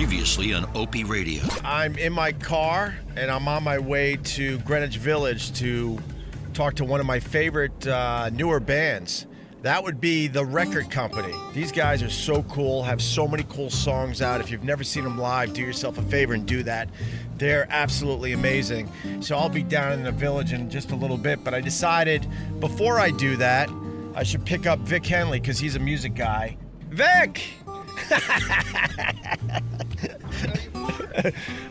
Previously on Opie Radio. I'm in my car, and I'm on my way to Greenwich Village to talk to one of my favorite newer bands. That would be The Record Company. These guys are so cool, have so many cool songs out. If you've never seen them live, do yourself a favor and do that. They're absolutely amazing. So I'll be down in the village in just a little bit, but I decided before I do that, I should pick up Vic Henley because he's a music guy. Vic!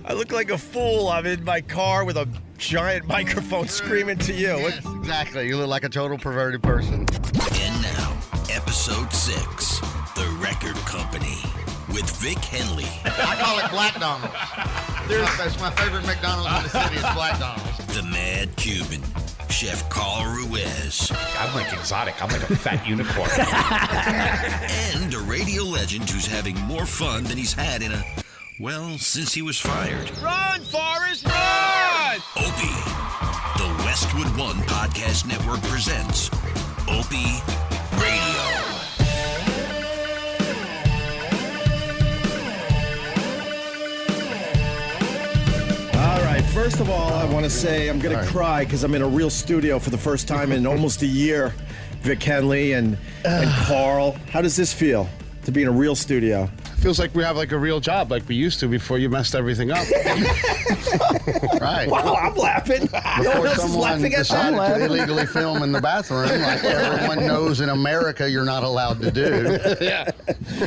I look like a fool. I'm in my car with a giant microphone screaming to you. Yes, exactly. You look like a total perverted person. And now, episode 6, The Record Company, with Vic Henley. I call it Black Donald's. That's my favorite McDonald's in the city is Black Donald's. The Mad Cuban, Chef Carl Ruiz. I'm like exotic. I'm like a fat unicorn. And a radio legend who's having more fun than he's had since he was fired. Run, Forrest, run! Opie. The Westwood One Podcast Network presents Opie Radio. All right, first of all, I want to say I'm going to cry because I'm in a real studio for the first time in almost a year. Vic Henley and Carl. How does this feel to be in a real studio? Feels like we have like a real job like we used to before you messed everything up. Right. Wow, I'm laughing. Before someone decided to illegally film in the bathroom, like everyone knows in America you're not allowed to do. Yeah.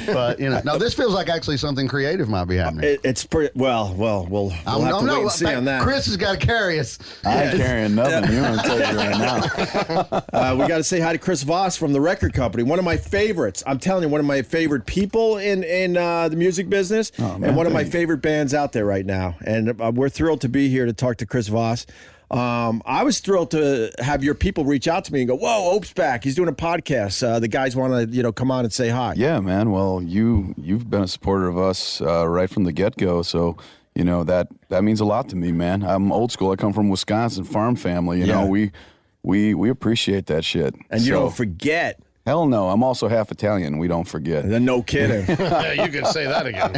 But, now this feels like actually something creative might be happening. It's pretty, we'll have to wait and see on that. Chris has got to carry us. I ain't carrying nothing. You're going to tell you right now. We got to say hi to Chris Voss from The Record Company, one of my favorites. I'm telling you, one of my favorite people in the music business, and one of my favorite bands out there right now. And we're thrilled to be here to talk to Chris Voss. I was thrilled to have your people reach out to me and go, "Whoa, Ope's back! He's doing a podcast. The guys want to, come on and say hi." Yeah, man. Well, you've been a supporter of us right from the get-go, so that means a lot to me, man. I'm old school. I come from Wisconsin, farm family. You know, we appreciate that shit. And you don't forget. Hell no. I'm also half Italian. We don't forget. No kidding. Yeah, you can say that again.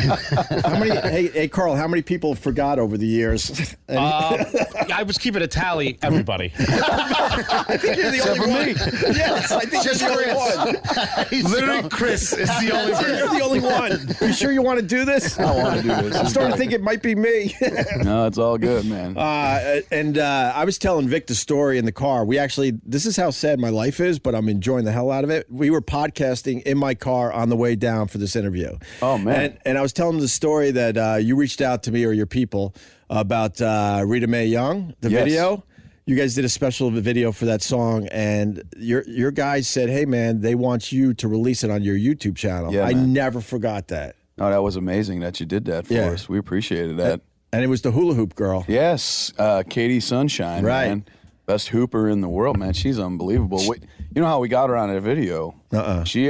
Hey, Carl, how many people forgot over the years? I was keeping a tally, everybody. I think you're the only one. Yes, I think you're the only one. Literally, Chris is the only person. You're the only one. You sure you want to do this? I want to do this. I'm starting to think it might be me. No, it's all good, man. I was telling Vic the story in the car. This is how sad my life is, but I'm enjoying the hell out of it. We were podcasting in my car on the way down for this interview. Oh, man. And I was telling the story that you reached out to me or your people about Rita Mae Young, the video. You guys did a special video for that song, and your guys said, "Hey, man, they want you to release it on your YouTube channel." Yeah, I man. never forgot that. No, that was amazing that you did that for us. We appreciated that. And it was the hula hoop girl. Yes, Katie Sunshine, right. Man. Best hooper in the world, man. She's unbelievable. You know how we got her on a video? She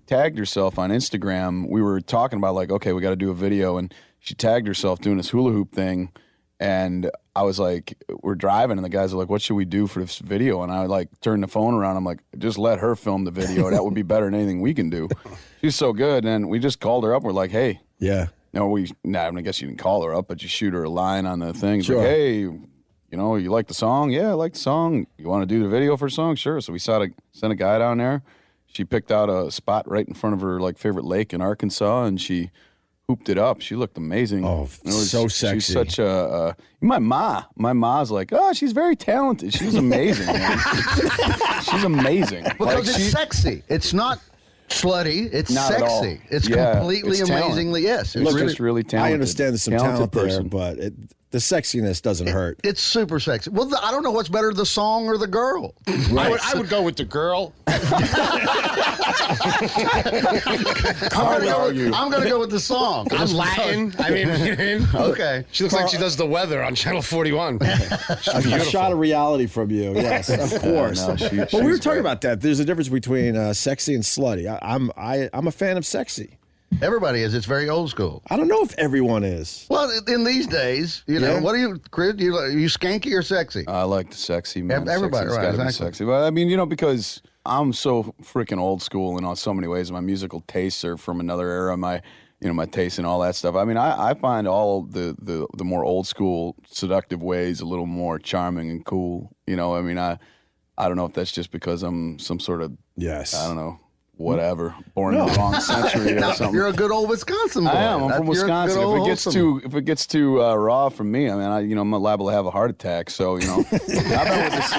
tagged herself on Instagram. We were talking about okay, we got to do a video, and she tagged herself doing this hula hoop thing. And I was like, we're driving, and the guys are like, "What should we do for this video?" And I turned the phone around. I'm like, just let her film the video. That would be better than anything we can do. She's so good. And we just called her up. We're like, "Hey, yeah." No, I guess you didn't call her up, but you shoot her a line on the thing. It's Sure. like, "Hey, you like the song?" "Yeah, I like the song. You want to do the video for a song?" "Sure." So we sent a guy down there. She picked out a spot right in front of her favorite lake in Arkansas, and she hooped it up. She looked amazing. Oh, so sexy. She's such a my ma's like, "Oh, she's very talented." She's amazing, man. She's amazing. Because it's sexy. It's not slutty. It's not sexy. at all. It's completely it's amazingly, yes. It's just really talented. I understand there's some talent there, person. but the sexiness doesn't hurt. It's super sexy. Well, I don't know what's better, the song or the girl. Right. I would go with the girl. I'm going to go with the song. I'm Latin. I mean, okay. She looks like she does the weather on Channel 41. A shot of reality from you, yes, of course. No, we were talking about that. There's a difference between sexy and slutty. I'm a fan of sexy. Everybody is. It's very old school. I don't know if everyone is. Well, in these days, what do you, Chris? You skanky or sexy? I like the sexy, man. Everybody, Sexy's right? gotta be Exactly. sexy. But I mean, because I'm so freaking old school in so many ways. My musical tastes are from another era. my taste and all that stuff. I mean, I find all the more old school seductive ways a little more charming and cool. I mean, I don't know if that's just because I'm some sort of, I don't know, whatever, born in the wrong century or something. You're a good old Wisconsin boy. I am. I'm from Wisconsin. If it gets too raw from me, I mean, I'm liable to have a heart attack. So, I've been with this.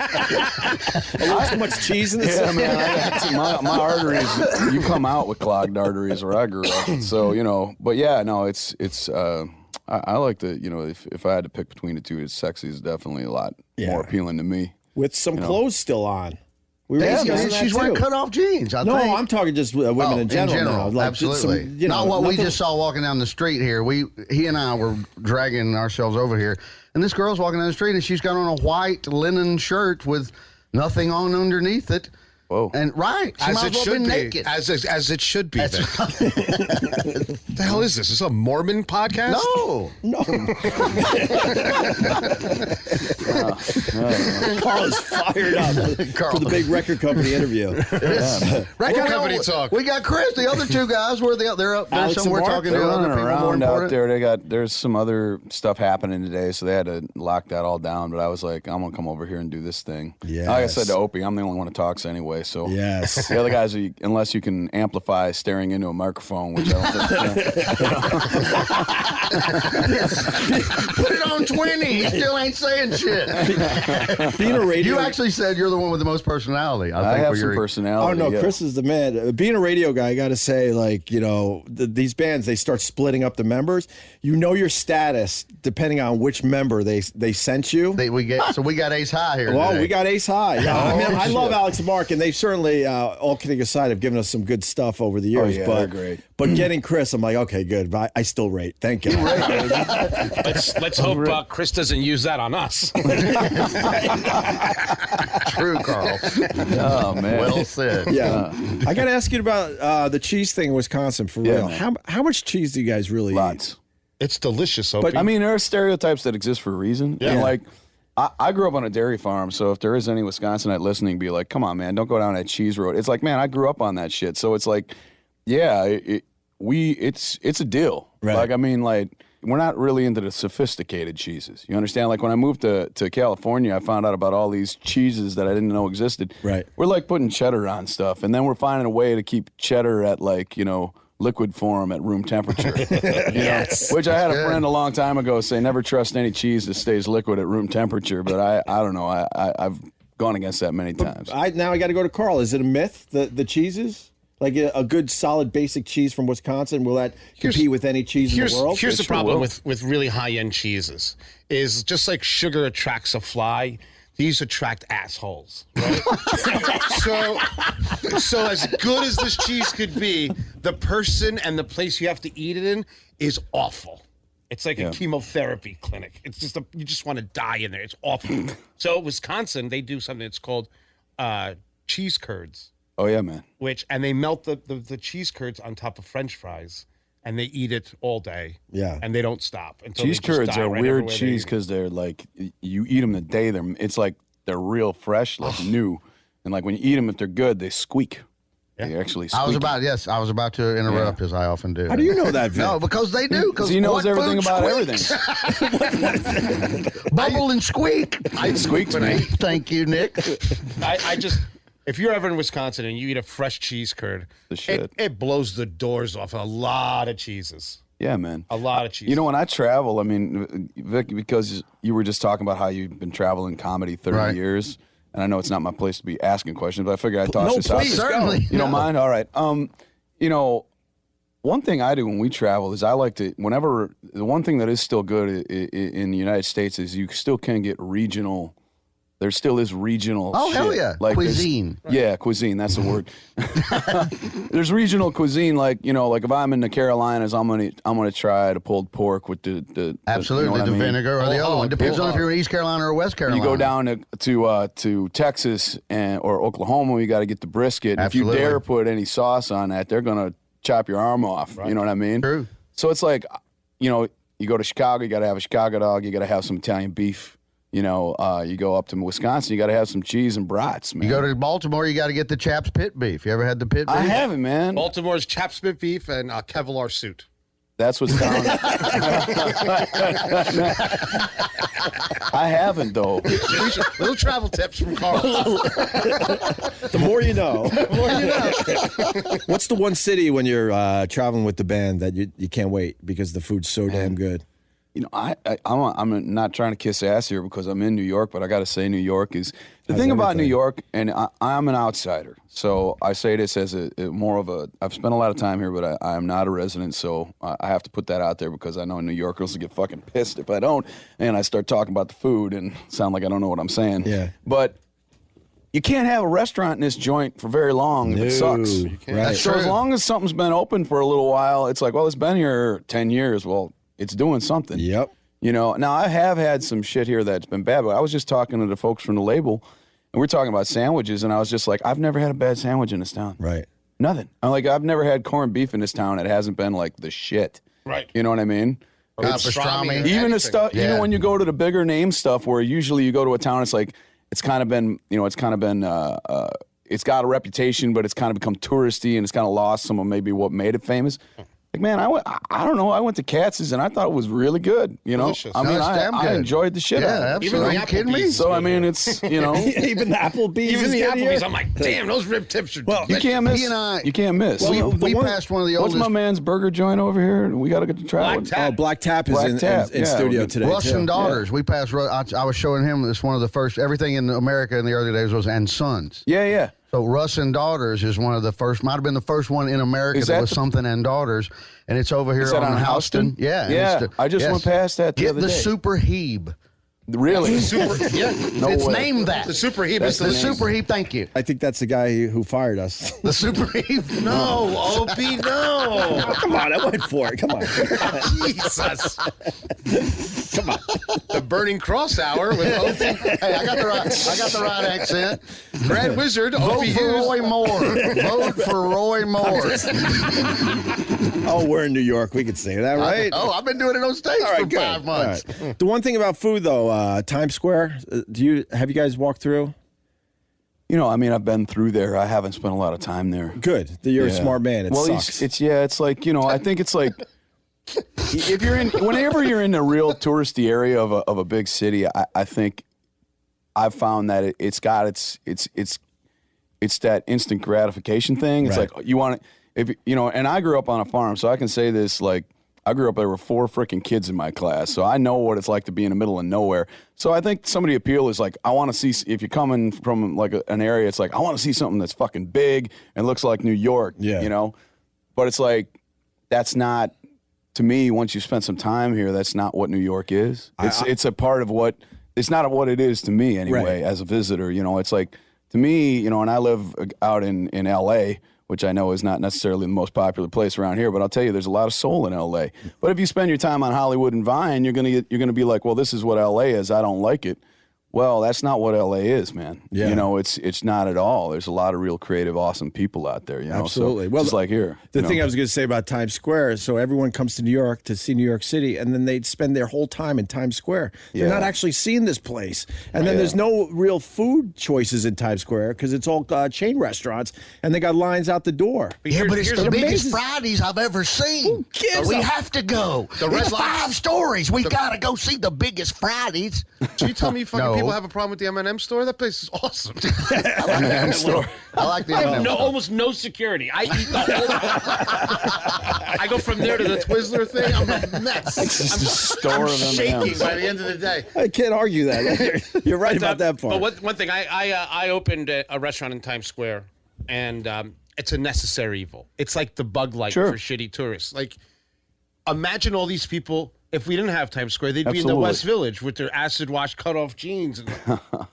A little too much cheese in this. Yeah, man. My arteries. You come out with clogged arteries where I grew up. So, but yeah, no, it's. I like the. If I had to pick between the two, sexy is definitely a lot more appealing to me. With some clothes still on. She's wearing cut-off jeans. I think. I'm talking just women in general. Now. Absolutely. Not what we just saw walking down the street here. He and I were dragging ourselves over here, and this girl's walking down the street, and she's got on a white linen shirt with nothing on underneath it. Whoa. And she might as well be naked. As it should be. The hell is this? Is this a Mormon podcast? No. Carl is fired up for the big record company interview. Record company talk. We got Chris. The other two guys they're up there Alex somewhere talking to They're other running people more around out important. there. There's some other stuff happening today, so they had to lock that all down. But I was like, I'm gonna come over here and do this thing. Yes. Like I said to Opie, I'm the only one who talks anyway. So yes, the other guys, unless you can amplify staring into a microphone, which I don't think. Put it on 20. He still ain't saying shit. Being a radio, You actually said you're the one with the most personality. I have some personality. Oh no, yeah. Chris is the man. Being a radio guy, I got to say, these bands, they start splitting up the members. Your status depending on which member they sent you. We got Ace High here. Well, today. we got Ace High. Yeah, I love Alex and Mark, and they've certainly, all kidding aside, have given us some good stuff over the years. They're great. But getting Chris, I'm like, okay, good. But I still rate. Thank you. Let's hope Chris doesn't use that on us. True, Carl. Oh man. Well said. Yeah. I got to ask you about the cheese thing in Wisconsin for real. Man. How much cheese do you guys really Lots. eat? It's delicious, Opie. But I mean, there are stereotypes that exist for a reason. Yeah. And I grew up on a dairy farm, so if there is any Wisconsinite listening, be like, come on, man, don't go down that cheese road. It's like, man, I grew up on that shit. So it's like, yeah, it's a deal. Right. Like, I mean, we're not really into the sophisticated cheeses. You understand? Like when I moved to California, I found out about all these cheeses that I didn't know existed. Right. We're like putting cheddar on stuff, and then we're finding a way to keep cheddar at liquid form at room temperature. Yes. Which I had a friend a long time ago say, never trust any cheese that stays liquid at room temperature. But I don't know. I've gone against that many times. Now I got to go to Carl. Is it a myth, the cheeses? Like a good, solid, basic cheese from Wisconsin, will that compete with any cheese in the world? Here's the problem with really high-end cheeses is just like sugar attracts a fly, these attract assholes, right? so as good as this cheese could be, the person and the place you have to eat it in is awful. It's like a chemotherapy clinic. It's just you just want to die in there. It's awful. So Wisconsin, they do something that's called cheese curds. Oh yeah, man. And they melt the cheese curds on top of French fries, and they eat it all day. Yeah. And they don't stop until Cheese they just curds die are right weird everywhere cheese because they're like, you eat them the day it's like they're real fresh, like new. And like when you eat them, if they're good, they squeak. Yeah. They actually squeak. I was about to interrupt as I often do. How do you know that, Vic? No, because they do. Because he knows everything about everything. Bubble and squeak. It squeaks, man. Thank you, Nick. I just, if you're ever in Wisconsin and you eat a fresh cheese curd, The shit. it blows the doors off a lot of cheeses. Yeah, man. A lot of cheese. You know, when I travel, I mean, Vic, because you were just talking about how you've been traveling comedy 30 years, and I know it's not my place to be asking questions, but I figured I'd toss this out. Please, certainly. You don't mind? All right. You know, one thing I do when we travel is I like to, the one thing that is still good in the United States is you still can get regional. There still is regional shit. Hell yeah. Like Cuisine. Yeah, cuisine, that's the word. There's regional cuisine, like if I'm in the Carolinas, I'm gonna try the pulled pork with the Absolutely, you know what the I mean? vinegar or the other one. Depends on if you're in East Carolina or West Carolina. You go down to Texas or Oklahoma, you got to get the brisket. Absolutely. If you dare put any sauce on that, they're gonna chop your arm off. Right. You know what I mean? True. So it's like, you go to Chicago, you got to have a Chicago dog, you got to have some Italian beef. You go up to Wisconsin, you got to have some cheese and brats, man. You go to Baltimore, you got to get the Chaps pit beef. You ever had the pit beef? I haven't, man. Baltimore's chap spit beef and Kevlar suit. That's what's down. I haven't though. Little travel tips from Carl. The more you know. What's the one city when you're traveling with the band that you can't wait because the food's so damn good? You know, I'm not trying to kiss ass here because I'm in New York, but I got to say New York is the thing about New York, and I'm an outsider. So I say this as I've spent a lot of time here, but I am not a resident, so I have to put that out there because I know New Yorkers will get fucking pissed if I don't, and I start talking about the food and sound like I don't know what I'm saying. Yeah. But you can't have a restaurant in this joint for very long if it sucks. Right. So as long as something's been open for a little while, it's like, well, it's been here 10 years. Well, it's doing something. Yep. You know, now I have had some shit here that's been bad, but I was just talking to the folks from the label, and we're talking about sandwiches, and I was just like, I've never had a bad sandwich in this town. Right. Nothing. I've never had corned beef in this town that hasn't been like the shit. Right. You know what I mean? Pastrami. Even the stuff, even when you go to the bigger name stuff, where usually you go to a town, it's like it's kind of been, it's got a reputation, but it's kind of become touristy, and it's kind of lost some of maybe what made it famous. Like, man, I don't know. I went to Katz's and I thought it was really good. You know, Delicious. I mean, No, it's damn I good. enjoyed the shit out of it. Absolutely. Even the Are you kidding me? Applebee's. So I mean, it's Even the Applebee's. Even the is good here? Applebee's, I'm like, damn, those rib tips are you can't miss. He and I- You can't miss. We passed one of the What's oldest. my man's burger joint over here? We got to get to try Black it. Tap. Oh, Black Tap is Black in Tap, yeah. studio today. Russ too. and Daughters. We passed. I was showing him this one of the first. Everything in America in the early days was and Sons. Yeah, yeah. So Russ and Daughters is one of the first. Might have been the first one in America Is that that was the- something and Daughters, and it's over here Is that on on Houston? Yeah, and Yeah, it's I just went past that the Get other the day. Super Heeb. Really? Yeah. No it's way. named that. The Super Heap That's is the Super Heeb. Thank you. I think that's the guy who fired us. The Super Heeb. No, Opie, no. Come on, I went for it. Come on. Jesus. Come on. The Burning Cross Hour with Opie. Hey, I got the right accent. Grand Wizard, Vote Opie for Hughes. Roy Moore. Vote for Roy Moore. Oh, we're in New York. We could say that, right? I've been doing it on stage for 5 months. All right. The one thing about food, though, Times Square. Have you guys walked through? You know, I mean, I've been through there. I haven't spent a lot of time there. Good. You're a Yeah. smart man. It sucks. It's like, I think it's like if whenever you're in a real touristy area of a big city, I think I've found that it's that instant gratification thing. It's Right. like you want to, and I grew up on a farm, so I can say this, like, I grew up, there were 4 freaking kids in my class, so I know what it's like to be in the middle of nowhere. So I think some of the appeal is like, I want to see, if you're coming from like an area, it's like, I want to see something that's fucking big and looks like New York, But it's like, that's not, to me, once you spend some time here, that's not what New York is. It's a part of what, it's not what it is to me anyway, as a visitor. It's like, to me, and I live out in L.A., which I know is not necessarily the most popular place around here, but I'll tell you, there's a lot of soul in L.A. But if you spend your time on Hollywood and Vine, you're gonna be like, well, this is what L.A. is. I don't like it. Well, that's not what L.A. is, man. Yeah. It's not at all. There's a lot of real creative, awesome people out there. Absolutely. So, Well, just like here. The thing I was going to say about Times Square, so everyone comes to New York to see New York City, and then they spend their whole time in Times Square. They're not actually seeing this place. And then there's no real food choices in Times Square because it's all chain restaurants, and they got lines out the door. Yeah, but it's the biggest amazing- Fridays I've ever seen. gives We a- have to go. It's 5 stories. We got to go see the biggest Fridays. So you tell me fucking No. people have a problem with the M&M store? That place is awesome. I like the I have M&M. almost no security. I eat the whole. I go from there to the Twizzler thing. I'm a mess. It's just a store I'm of shaking M&Ms. by the end of the day. I can't argue that. You're right about that part. But one thing, I opened a restaurant in Times Square, and it's a necessary evil. It's like the bug light for shitty tourists. Like, imagine all these people. If we didn't have Times Square, they'd be in the West Village with their acid wash cut off jeans. And,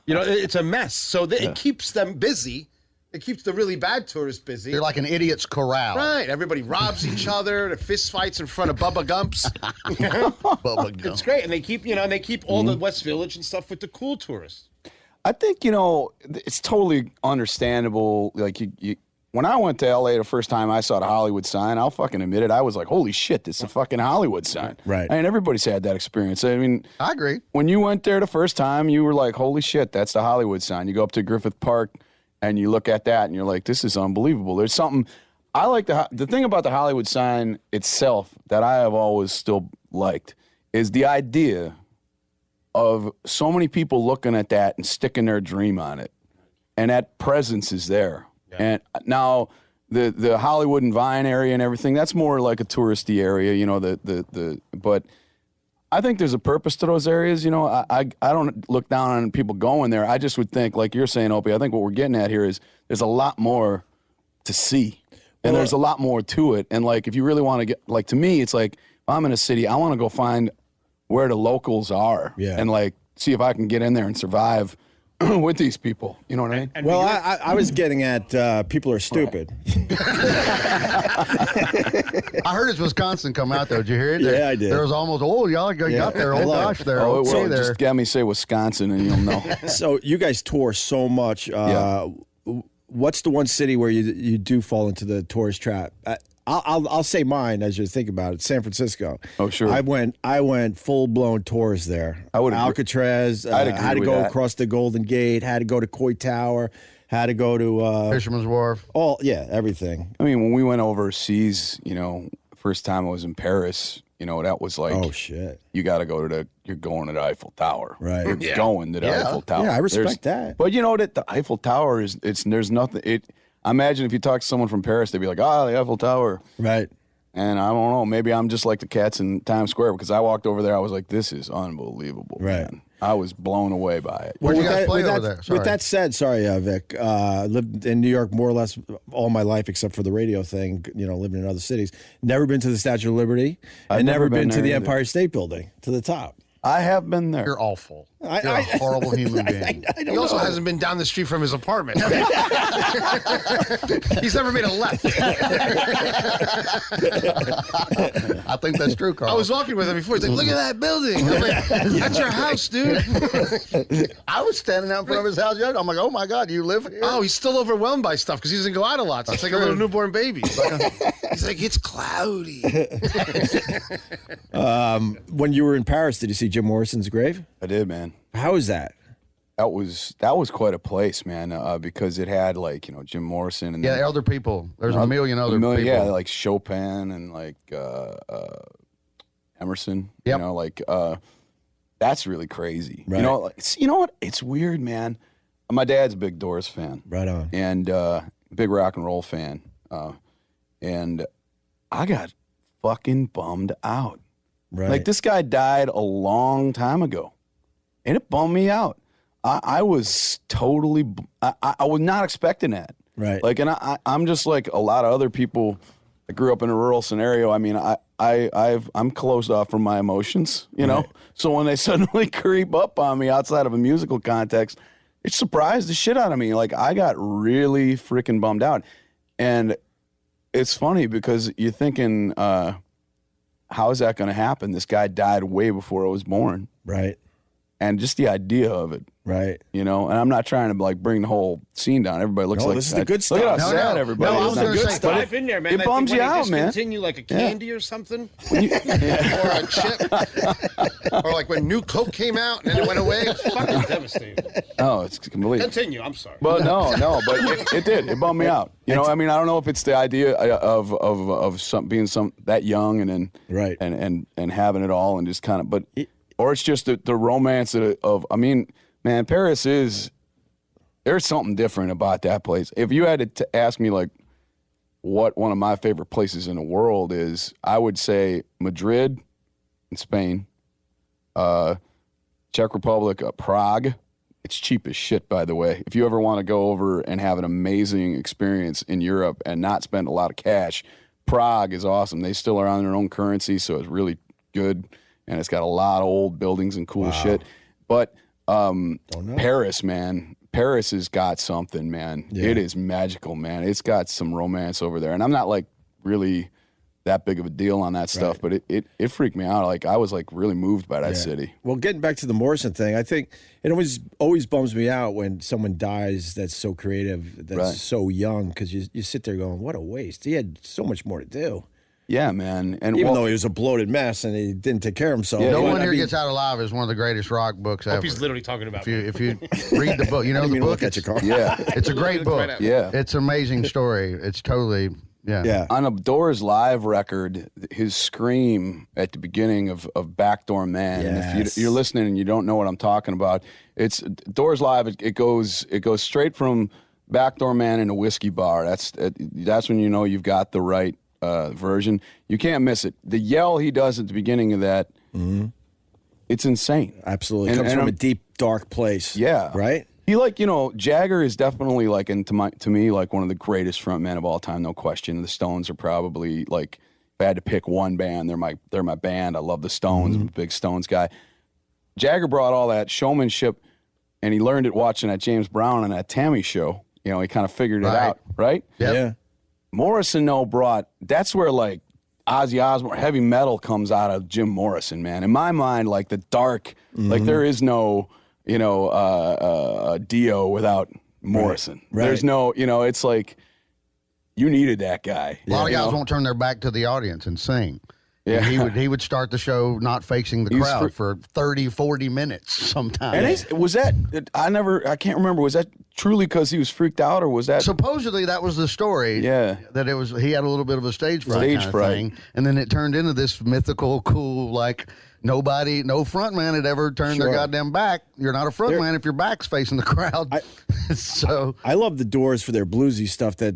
it's a mess. So it keeps them busy. It keeps the really bad tourists busy. They're like an idiot's corral. Right. Everybody robs each other. The fist fights in front of Bubba Gumps. Bubba Gump. It's great. And they keep, all the West Village and stuff with the cool tourists. I think, it's totally understandable. Like, you when I went to L.A. the first time I saw the Hollywood sign, I'll fucking admit it, I was like, holy shit, this is a fucking Hollywood sign. Right. I mean, everybody's had that experience. I mean, I agree. when you went there the first time, you were like, holy shit, that's the Hollywood sign. You go up to Griffith Park and you look at that and you're like, this is unbelievable. There's something, I like the thing about the Hollywood sign itself that I have always still liked is the idea of so many people looking at that and sticking their dream on it. And that presence is there. Yeah. And now the Hollywood and Vine area and everything, that's more like a touristy area, you know, but I think there's a purpose to those areas. You know, I don't look down on people going there. I just would think, like you're saying, Opie, I think what we're getting at here is there's a lot more to see. And there's a lot more to it. And like, if you really want to get, like, to me, it's like, if I'm in a city, I want to go find where the locals are. Yeah. And like, see if I can get in there and survive with these people. You know what I mean? Well, I was getting at people are stupid. I heard it's Wisconsin come out, though. Did you hear it? Yeah, I did. There was almost, y'all got there. Oh, gosh, there. Oh, okay, there. Just get me say Wisconsin and you'll know. So you guys tour so much. What's the one city where you do fall into the tourist trap? I'll say mine as you think about it. San Francisco. Oh, sure. I went full blown tours there. I would Alcatraz. Had to go across the Golden Gate. Had to go to Coit Tower. Had to go to Fisherman's Wharf. Everything. I mean, when we went overseas, you know, first time I was in Paris, you know, that was like, oh shit, you got to go to you're going to the Eiffel Tower, right? You're going to the Eiffel Tower. Yeah, I respect that. But you know that the Eiffel Tower there's nothing. I imagine if you talk to someone from Paris, they'd be like, the Eiffel Tower, right? And I don't know, maybe I'm just like the cats in Times Square because I walked over there, I was like, this is unbelievable, right? Man. I was blown away by it. Where'd you guys play over there? With that said, sorry, Vic, lived in New York more or less all my life except for the radio thing, you know, living in other cities. Never been to the Statue of Liberty. I've and never been to the either. Empire State Building, to the top. I have been there. You're awful. You're a horrible human being. He also hasn't been down the street from his apartment. He's never made a left. I think that's true, Carl. I was walking with him before. He's like, look at that building. I'm like, that's your house, dude. I was standing out in front of his house. I'm like, oh my God, you live here? Oh, he's still overwhelmed by stuff because he doesn't go out a lot. So it's like a little newborn baby. He's like, it's cloudy. When you were in Paris, did you see Jim Morrison's grave? I did, man. How was that? That was quite a place, man, because it had like, you know, Jim Morrison and other people. There's a million other people. Yeah, like Chopin and like Emerson. Yep. You know, like that's really crazy. Right. You know, you know what? It's weird, man. My dad's a big Doors fan. Right on. And big rock and roll fan. And I got fucking bummed out. Right. Like this guy died a long time ago. And it bummed me out. I was totally, I was not expecting that. Right. Like, and I'm just like a lot of other people that grew up in a rural scenario. I mean, I'm closed off from my emotions, you know? So when they suddenly creep up on me outside of a musical context, it surprised the shit out of me. Like, I got really freaking bummed out. And it's funny because you're thinking, how is that going to happen? This guy died way before I was born. Right. And just the idea of it. Right. You know, and I'm not trying to like bring the whole scene down. Everybody looks like this is the good stuff. Look at how sad everybody I is. was gonna say, stuff. Dive in there, man. It bums you out, man. Continue like a candy or something. Or a chip. Or like when New Coke came out and then it went away. It's fucking devastating. Oh, it's complete. Continue. I'm sorry. But no, but it did. It bummed me out. You know, I mean, I don't know if it's the idea of being that young and then right and having it all and just kind of, but or it's just the romance of. I mean, man, Paris is. There's something different about that place. If you had to ask me like what one of my favorite places in the world is, I would say Madrid in Spain, Czech Republic, Prague. It's cheap as shit, by the way. If you ever want to go over and have an amazing experience in Europe and not spend a lot of cash, Prague is awesome. They still are on their own currency, so it's really good. And it's got a lot of old buildings and cool shit. But Paris, man. Paris has got something, man. Yeah. It is magical, man. It's got some romance over there. And I'm not like really that big of a deal on that stuff, but it freaked me out. Like I was like really moved by that city. Well, getting back to the Morrison thing, I think it always bums me out when someone dies that's so creative, that's so young, because you sit there going, what a waste. He had so much more to do. Yeah, man. And even though he was a bloated mess and he didn't take care of himself. No One Here Gets Out Alive is one of the greatest rock books ever. He's literally talking about if you read the book, you know the book. Look at your car. Yeah. It's a great book. Yeah. It's an amazing story. It's totally Yeah. On a Doors live record, his scream at the beginning of Backdoor Man, and if you're listening and you don't know what I'm talking about, it's Doors live. It goes straight from Backdoor Man into Whiskey Bar. That's when you know you've got the right version. You can't miss it. The yell he does at the beginning of that, it's insane. Absolutely. It comes from a deep, dark place. Yeah. Right? He Jagger is definitely to me like one of the greatest frontmen of all time, no question. The Stones are probably like, if I had to pick one band, they're my band. I love the Stones. I'm a big Stones guy. Jagger brought all that showmanship, and he learned it watching that James Brown and that Tammy show. He kind of figured it out, right? Yep. Yeah. Morrison that's where like Ozzy Osbourne, heavy metal comes out of Jim Morrison, man. In my mind, like the dark, like there is no Dio without Morrison. Right. There's no, it's like you needed that guy. A lot of guys won't turn their back to the audience and sing. Yeah. And he would start the show not facing the crowd for 30, 40 minutes sometimes. And I can't remember, was that truly because he was freaked out, or was that? Supposedly that was the story. Yeah. That he had a little bit of a stage fright thing. And then it turned into this mythical, cool, like no front man had ever turned their goddamn back. You're not a front man if your back's facing the crowd. I love the Doors for their bluesy stuff that,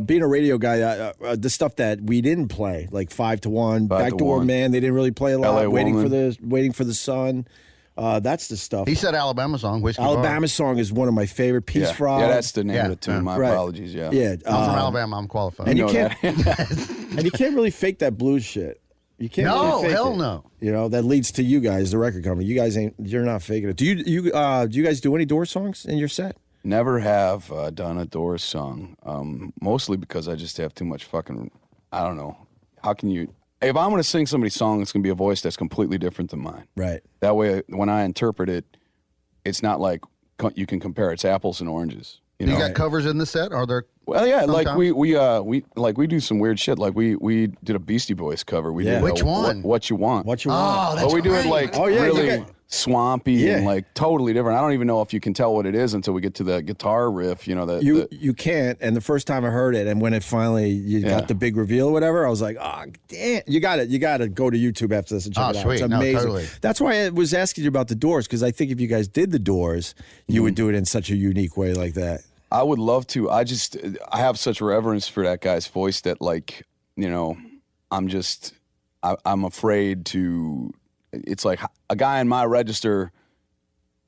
being a radio guy, the stuff that we didn't play, like 5 to 1, Backdoor Man, they didn't really play a lot, Waiting for the Sun. That's the stuff. He said Alabama song, Whiskey Alabama Bar. song is one of my favorite. Peace Frog. Yeah, that's the name of the tune. My apologies, Yeah. I'm from Alabama, I'm qualified. And you can't and you can't really fake that blues shit. You can't really fake hell it. no. That leads to you guys, the record company. You're not faking it. Do you guys do any Doors songs in your set? Never have done a Doors song, mostly because I just have too much fucking, I don't know. How can you, if I'm going to sing somebody's song, it's going to be a voice that's completely different than mine. Right. That way, when I interpret it, it's not like you can compare. It's apples and oranges. You got covers in the set? Are there? Well, yeah, sometimes? like we do some weird shit. Like we did a Beastie Boys cover. We did Which one? What You Want. What You Want. Oh, that's But we do it like really swampy and like totally different. I don't even know if you can tell what it is until we get to the guitar riff. You can't. And the first time I heard it, and when it finally got the big reveal or whatever, I was like, oh damn! You got to go to YouTube after this and check it out. Sweet. It's amazing. No, totally. That's why I was asking you about the Doors, because I think if you guys did the Doors, you would do it in such a unique way like that. I would love to. I have such reverence for that guy's voice that I'm afraid to. It's like a guy in my register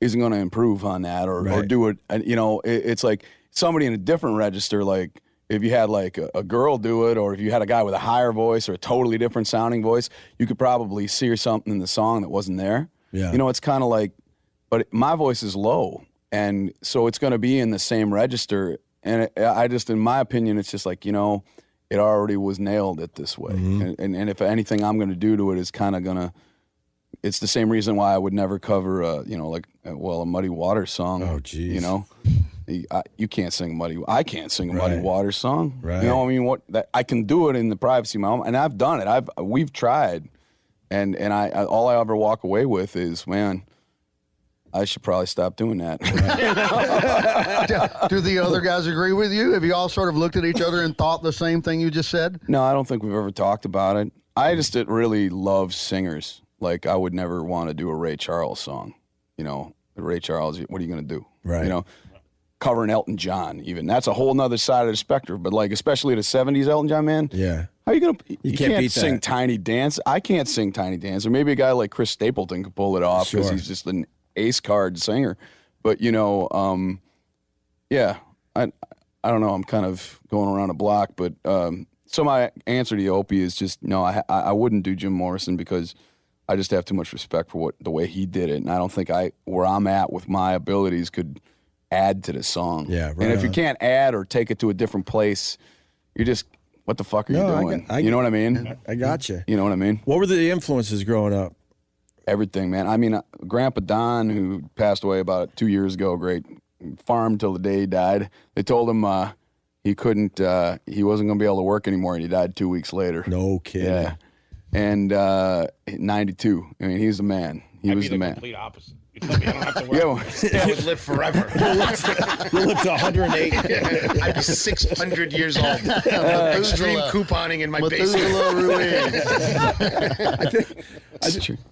isn't going to improve on that or do it. And, it's like somebody in a different register, like if you had like a girl do it, or if you had a guy with a higher voice or a totally different sounding voice, you could probably hear something in the song that wasn't there. Yeah. It's kind of like, but my voice is low. And so it's going to be in the same register. And in my opinion, it's just like, it already was nailed it this way. Mm-hmm. And if anything I'm going to do to it is kind of going to, it's the same reason why I would never cover, a Muddy Waters song. Oh, geez. You can't sing I can't sing a Muddy Waters song. Right. I can do it in the privacy of my home. And I've done it. We've tried. And all I ever walk away with is, man, I should probably stop doing that. Do the other guys agree with you? Have you all sort of looked at each other and thought the same thing you just said? No, I don't think we've ever talked about it. I just really love singers. Like, I would never want to do a Ray Charles song. Ray Charles, what are you going to do? Right. Covering Elton John, even. That's a whole nother side of the spectrum. But, like, especially the 70s Elton John, man. Yeah. How are you going to... You can't beat sing that. Tiny Dance. I can't sing Tiny Dance. Or maybe a guy like Chris Stapleton could pull it off because he's just an ace card singer. But, I don't know. I'm kind of going around a block. But so my answer to you, Opie, is just, no, I wouldn't do Jim Morrison because I just have too much respect for the way he did it. And I don't think where I'm at with my abilities could add to the song. Yeah, right. And if you can't add or take it to a different place, you're just, what the fuck are you doing? You know what I mean? I got you. You know what I mean? What were the influences growing up? Everything, man. I mean, Grandpa Don, who passed away about 2 years ago, great, farmed till the day he died. They told him he wasn't going to be able to work anymore, and he died 2 weeks later. No kidding. Yeah. And 92. I mean, he's the man. He was the man. Complete opposite. You told me I don't have to work. I would live forever. You'll live to 108. I'd be 600 years old. Extreme couponing in my basement.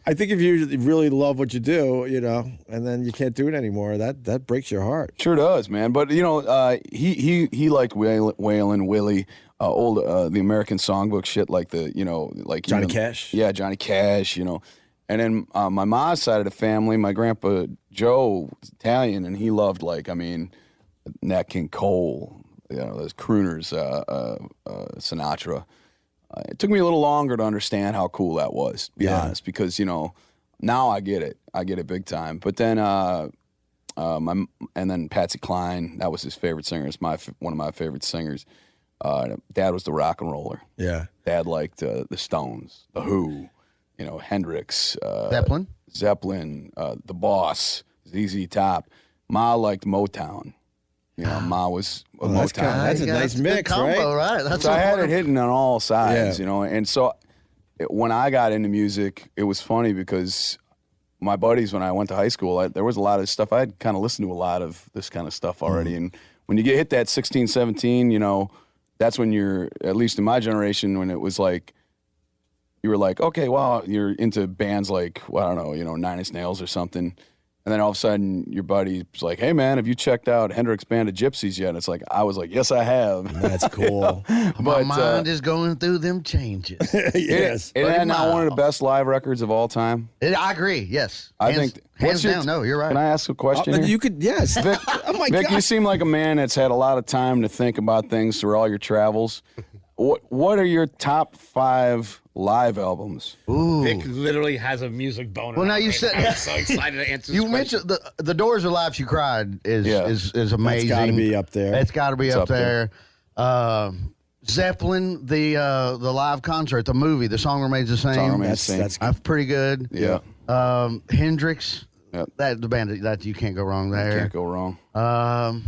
I think if you really love what you do, and then you can't do it anymore, that breaks your heart. Sure does, man. But he liked Waylon Willie, the American songbook shit, like like Johnny Cash. Yeah, Johnny Cash. And then my mom's side of the family, my grandpa Joe was Italian, and he loved Nat King Cole, those crooners, Sinatra. It took me a little longer to understand how cool that was, to be honest, because now I get it. I get it big time. But then and then Patsy Cline, that was his favorite singer. It's one of my favorite singers. Dad was the rock and roller. Yeah. Dad liked the Stones, the Who, Hendrix, Zeppelin, the Voss, ZZ Top. Ma liked Motown. Ma was a Motown. That's a nice mix, combo, right? That's so I had it hitting on all sides, and so when I got into music, it was funny because my buddies, when I went to high school, there was a lot of stuff. I had kind of listened to a lot of this kind of stuff already, and when you get hit that 16, 17, that's when you're, at least in my generation, when it was like, you were like, okay, well, you're into bands like, well, I don't know, Nine Inch Nails or something. And then all of a sudden, your buddy's like, hey, man, have you checked out Hendrix Band of Gypsies yet? And it's like, I was like, yes, I have. That's cool. My mind is going through them changes. Yes. It had now one of the best live records of all time. I agree, yes. I think. Hands down, no, you're right. Can I ask a question here? You could, yes. Vic, oh my Vic, God. you seem like a man that's had a lot of time to think about things through all your travels. What are your top 5 live albums? Ooh. Vic literally has a music boner. Well, now you right said now. I'm so excited to answer this you mentioned the Doors of Life You Cried is amazing. That's got to be up there. It's got to be up there. Zeppelin, the live concert, the movie, The Song Remains the Same. Song Remains the Same. That's pretty good. Yeah. Hendrix. Yep. That the band that you can't go wrong there. You can't go wrong. I'm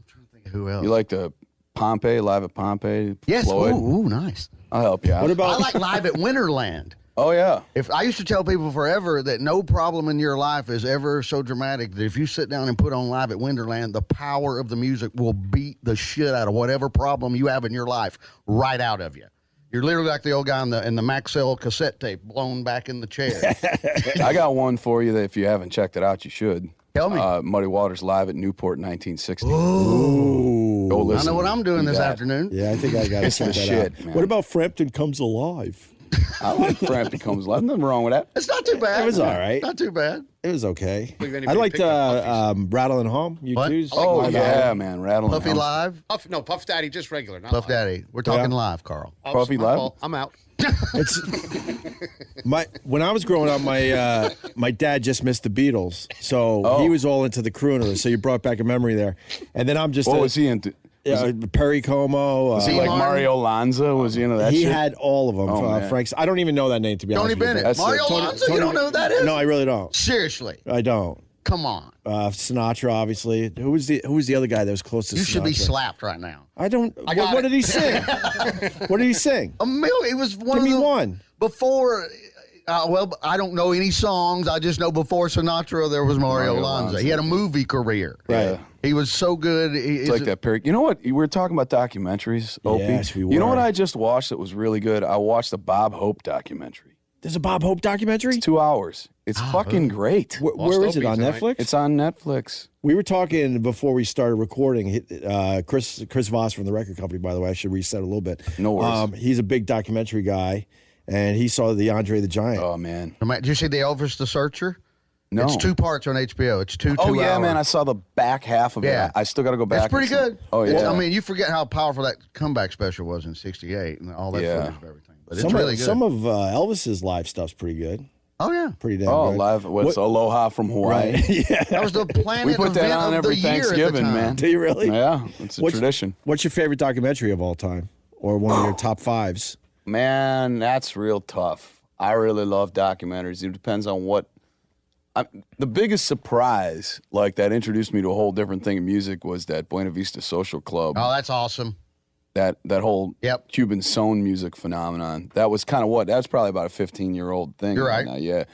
trying to think of who else. You like the Pompeii, live at Pompeii? Yes. Floyd? Ooh, nice. I'll help you out. What about I like live at Winterland. Oh, yeah. If I used to tell people forever that no problem in your life is ever so dramatic that if you sit down and put on Live at Winterland, the power of the music will beat the shit out of whatever problem you have in your life right out of you. You're literally like the old guy in the Maxell cassette tape blown back in the chair. I got one for you that if you haven't checked it out, you should. Tell me. Muddy Waters live at Newport 1960. Ooh. Go listen. I know what I'm doing this that. afternoon. Yeah, I think I got to It's check the that shit, out. man. What about Frampton Comes Alive? I like Frampton Comes Alive. Nothing wrong with that. It's not too bad. It was all right. Not too bad. It was okay. Believe I anybody liked picked up Rattle & Home. U2's. Oh, live yeah, album. man. Rattling. Puffy Live. Puff Daddy, just regular. Not Puff live. Daddy. We're talking live, Carl. Oh, Puffy my Live? fault. I'm out. It's when I was growing up, my dad just missed the Beatles, so he was all into the crooners. So you brought back a memory there, and then I'm just What was he into? Perry Como. Was he like Martin? Mario Lanza? Was he into that He shit? had all of them. Oh, man. Frank's. I don't even know that name, to be Tony honest with you. Bennett. That's Mario it. Lanza? You don't know who that is? No, I really don't. Seriously. I don't. Come on. Sinatra, obviously. Who was the other guy that was close to You Sinatra? should be slapped right now. I don't. got What it. did he sing? What did he sing? A million. It was one Give of me the one. Before. Well, I don't know any songs. I just know before Sinatra there was Mario Lanza. He had a movie career. Right. He was so good. It's like that Perry. You know what? We were talking about documentaries, Opie. Yes, we You know were. what I just watched that was really good? I watched the Bob Hope documentary. There's a Bob Hope documentary. It's 2 hours. It's fucking great. Where is it, on Opie tonight. Netflix? It's on Netflix. We were talking before we started recording. Chris Voss from the record company, by the way. I should reset a little bit. No worries. He's a big documentary guy, and he saw the Andre the Giant. Oh, man. Did you see the Elvis the Searcher? No. It's 2 parts on HBO. It's two Oh, yeah, hour. man. I saw the back half of Yeah. it. I still got to go back. It's pretty and see- good. Oh, yeah. I mean, you forget how powerful that comeback special was in '68 and all that Yeah. footage of everything. But it's really good. Some of Elvis's live stuff's pretty good. Oh yeah, Pretty damn Oh, good. live. What's Aloha from Hawaii? Right. Yeah. that was the Planet We put that event on of every the year at the Thanksgiving, time. man. Do you really? Yeah, it's a tradition. What's your favorite documentary of all time, or one of your top 5s? Man, that's real tough. I really love documentaries. It depends on what. The biggest surprise, like that introduced me to a whole different thing in music, was that Buena Vista Social Club. Oh, that's awesome. That whole Yep. Cuban sound music phenomenon. That was kind of that's probably about a 15-year-old thing. You're right. Now, yeah.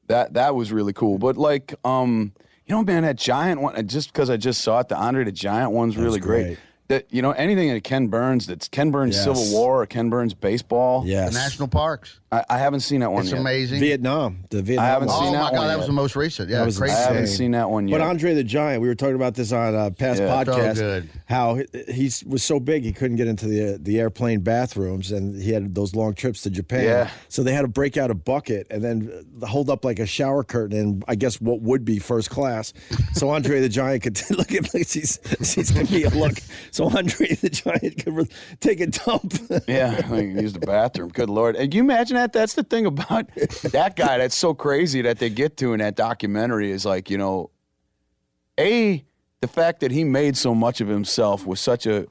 that was really cool. But like, you know, man, that Giant one, just because I just saw it, the Andre the Giant one's really great. That, you know, anything that Ken Burns, that's Ken Burns Civil War or Ken Burns baseball. The national parks. I haven't seen that one yet. yet. It's amazing. Vietnam. I haven't seen that one. Oh, my God, that was the most recent. Yeah, that was crazy. I haven't seen that one yet. But Andre the Giant, we were talking about this on a past podcast. So good. How he was so big he couldn't get into the airplane bathrooms, and he had those long trips to Japan. Yeah. So they had to break out a bucket and then hold up like a shower curtain in, I guess, what would be first class. So Andre the Giant could look at like he's gonna be a look. So Andre the Giant could take a dump. Yeah, like use the bathroom. Good Lord. And can you imagine that? That's the thing about that guy that's so crazy that they get to in that documentary is like, you know, the fact that he made so much of himself was such a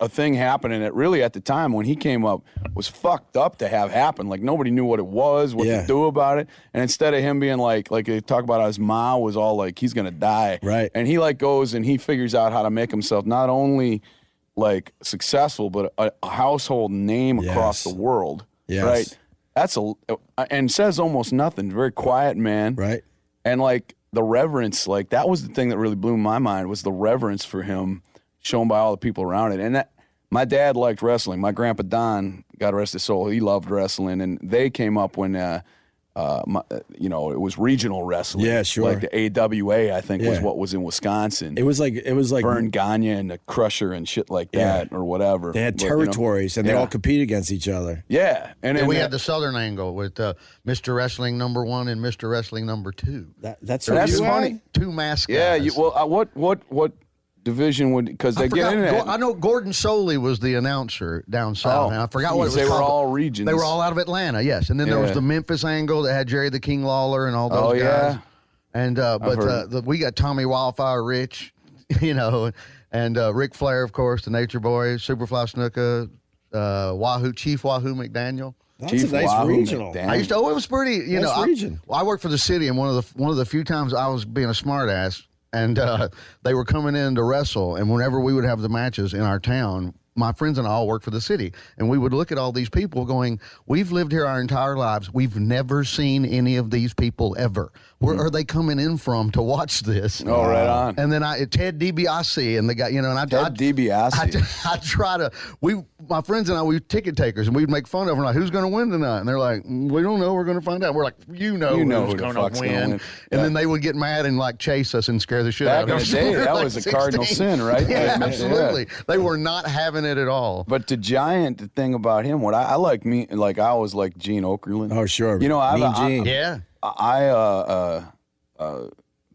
thing happening that really at the time when he came up was fucked up to have happen. Like nobody knew what it was, what to do about it. And instead of him being like they talk about how his ma was all like, he's going to die. Right. And he like goes and he figures out how to make himself not only like successful, but a household name across the world. Yes. Right. And says almost nothing. Very quiet man. Right. And like the reverence, like that was the thing that really blew my mind was the reverence for him shown by all the people around it. And that my dad liked wrestling. My grandpa Don, God rest his soul, he loved wrestling. And they came up when, you know, it was regional wrestling. Yeah, sure. Like the AWA, I think, was what was in Wisconsin. It was like Vern Gagne and the Crusher and shit like that, or whatever. They had territories, and they all compete against each other. Yeah, and we had the Southern angle with Mr. Wrestling #1 and Mr. Wrestling #2. That's funny. Two masked Yeah. guys. What division would, because they get in it. I know Gordon Soley was the announcer down south, and I forgot what it was They called. were all regions. They were all out of Atlanta, yes. And then there was the Memphis angle that had Jerry the King Lawler and all those guys. Yeah. And we got Tommy Wildfire Rich, you know, and Ric Flair, of course, the Nature Boy, Superfly Snuka, Chief Wahoo McDaniel. That's Chief a nice Wahoo regional. McDaniel. I used to. Oh, it was pretty. You know, region. I worked for the city, and one of the few times I was being a smartass, and they were coming in to wrestle, and whenever we would have the matches in our town, my friends and I all worked for the city, and we would look at all these people going, we've lived here our entire lives. We've never seen any of these people ever. Where are they coming in from to watch this? Oh, right on. And then Ted DiBiase and the guy, you know, and Ted DiBiase. I try to, my friends and I, we were ticket takers, and we'd make fun of them, like, who's going to win tonight? And they're like, we don't know, we're going to find out. We're like, you know who's going to win. And then they would get mad and like chase us and scare the shit out of us. Back in the day, that was a cardinal sin, right? Yeah, absolutely. They were not having it at all. But the Giant, the thing about him, what I always like Gene Okerlund. Oh, sure. You know, Gene.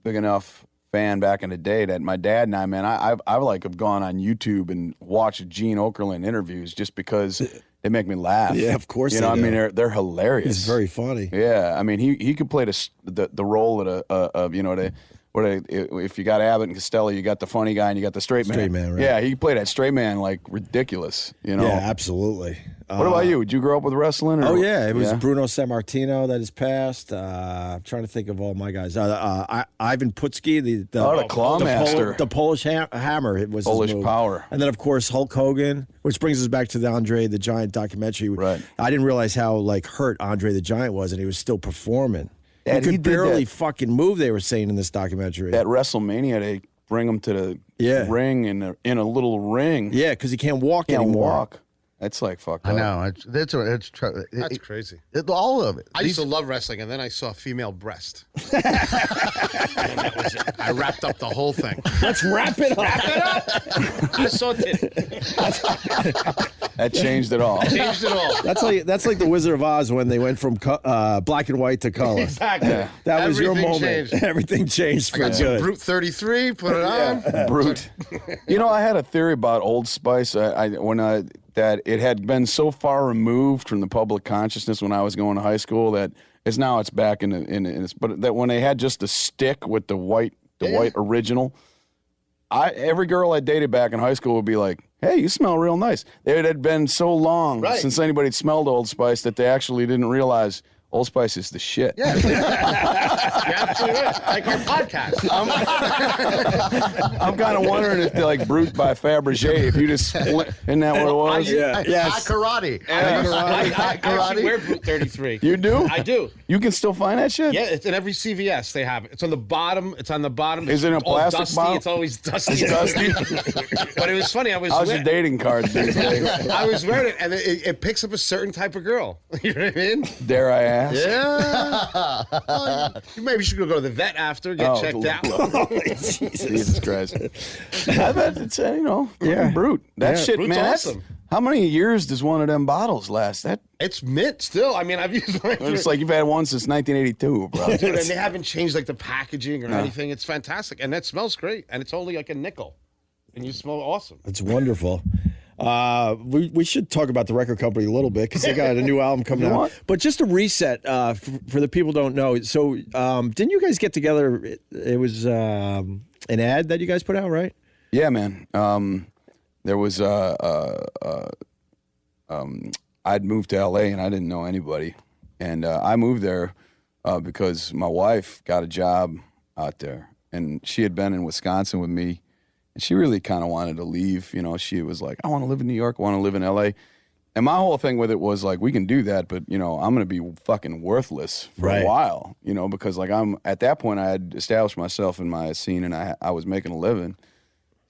Big enough fan back in the day that my dad and I, man, I like have gone on YouTube and watched Gene Okerlund interviews just because they make me laugh. Yeah, of course. You know, I mean, they're hilarious. He's very funny. Yeah, I mean, he could play the role of you know if you got Abbott and Costello, you got the funny guy and you got the straight man. Straight man, right. Yeah, he played that straight man like ridiculous. You know. Yeah, absolutely. What about you? Did you grow up with wrestling? Or? Oh yeah, it was Bruno Sammartino that has passed. I'm trying to think of all my guys. Ivan Putski, the Clawmaster, the Polish Hammer. It was Polish his move. Power, and then of course Hulk Hogan, which brings us back to the Andre the Giant documentary. Right. I didn't realize how like hurt Andre the Giant was, and he was still performing. And he could barely fucking move. They were saying in this documentary. At WrestleMania, they bring him to the ring in a little ring. Yeah, because he can't walk anymore. Walk. That's like fucked up. I know. That's crazy. All of it. I used to love wrestling, and then I saw a female breast. And that was it. I wrapped up the whole thing. Let's wrap it up. Wrap it up. I saw it. That changed it all. Changed it all. That's like the Wizard of Oz when they went from black and white to color. Exactly. Yeah. That was your moment. Changed. Everything changed for I got some good. Brute 33. Put it on. Brute. You know, I had a theory about Old Spice. That it had been so far removed from the public consciousness when I was going to high school that it's back in but that when they had just the stick with the white original, every girl I dated back in high school would be like, hey, you smell real nice. It had been so long since anybody had smelled Old Spice that they actually didn't realize Old Spice is the shit. Yeah. You're absolutely right. Like our podcast. I'm kind of wondering if they're like Brut by Fabergé, if you just split, isn't that what it was? Yes. Karate. I actually wear Brut 33. You do? I do. You can still find that shit? Yeah, it's in every CVS. They have it. It's on the bottom. It's Is it in a all plastic dusty. bottle? It's always dusty. It's dusty. But it was funny. How's your dating card these days? I was wearing it, and it picks up a certain type of girl. You know what I mean? Dare I ask? Yeah. Maybe you should go to the vet after, get checked out. Jesus Christ. I bet it's, Brut. That shit, Brut's man. awesome. How many years does one of them bottles last? It's mint still. I mean, I've used mine. It's like you've had one since 1982, bro. Dude, and they haven't changed like the packaging or anything. It's fantastic. And that smells great. And it's only like a nickel. And you smell awesome. It's wonderful. We should talk about the record company a little bit because they got a new album coming out. But just a reset for the people who don't know. So didn't you guys get together? It was an ad that you guys put out, right? Yeah, man. There was I'd moved to LA and I didn't know anybody, and I moved there because my wife got a job out there, and she had been in Wisconsin with me. And she really kind of wanted to leave. She was like, I want to live in New York, I want to live in LA. And my whole thing with it was like, we can do that, but, I'm going to be fucking worthless for a while, because like at that point I had established myself in my scene and I was making a living.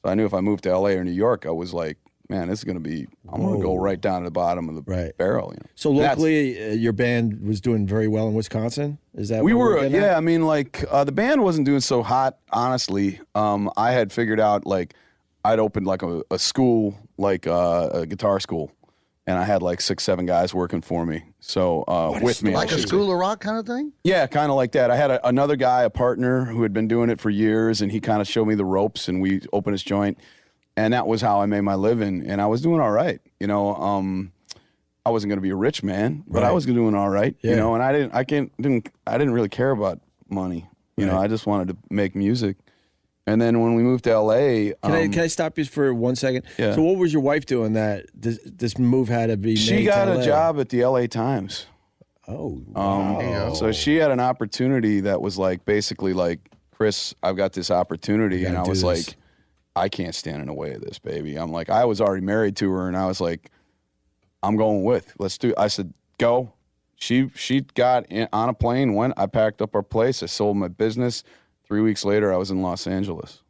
So I knew if I moved to LA or New York, I was like, man, this is going to be, I'm going to go right down to the bottom of the barrel. So locally, your band was doing very well in Wisconsin? Is that we were? Yeah, I mean, like the band wasn't doing so hot, honestly. I had figured out like I'd opened like a school, like a guitar school, and I had like 6-7 guys working for me. So with me, like a School of Rock kind of thing. Yeah, kind of like that. I had another guy, a partner, who had been doing it for years, and he kind of showed me the ropes, and we opened his joint. And that was how I made my living, and I was doing all right. I wasn't going to be a rich man, but I was doing all right. And I didn't really care about money. I just wanted to make music. And then when we moved to LA, can I stop you for 1 second? Yeah. So what was your wife doing that this move had to be made? She got to a job at the LA Times. Oh, wow. So she had an opportunity that was like basically like, Chris, I've got this opportunity, and I was like, I can't stand in the way of this, baby. I'm like, I was already married to her, and I was like, I'm going with. Let's do. I said, go. She got on a plane. Went. I packed up our place. I sold my business. 3 weeks later, I was in Los Angeles.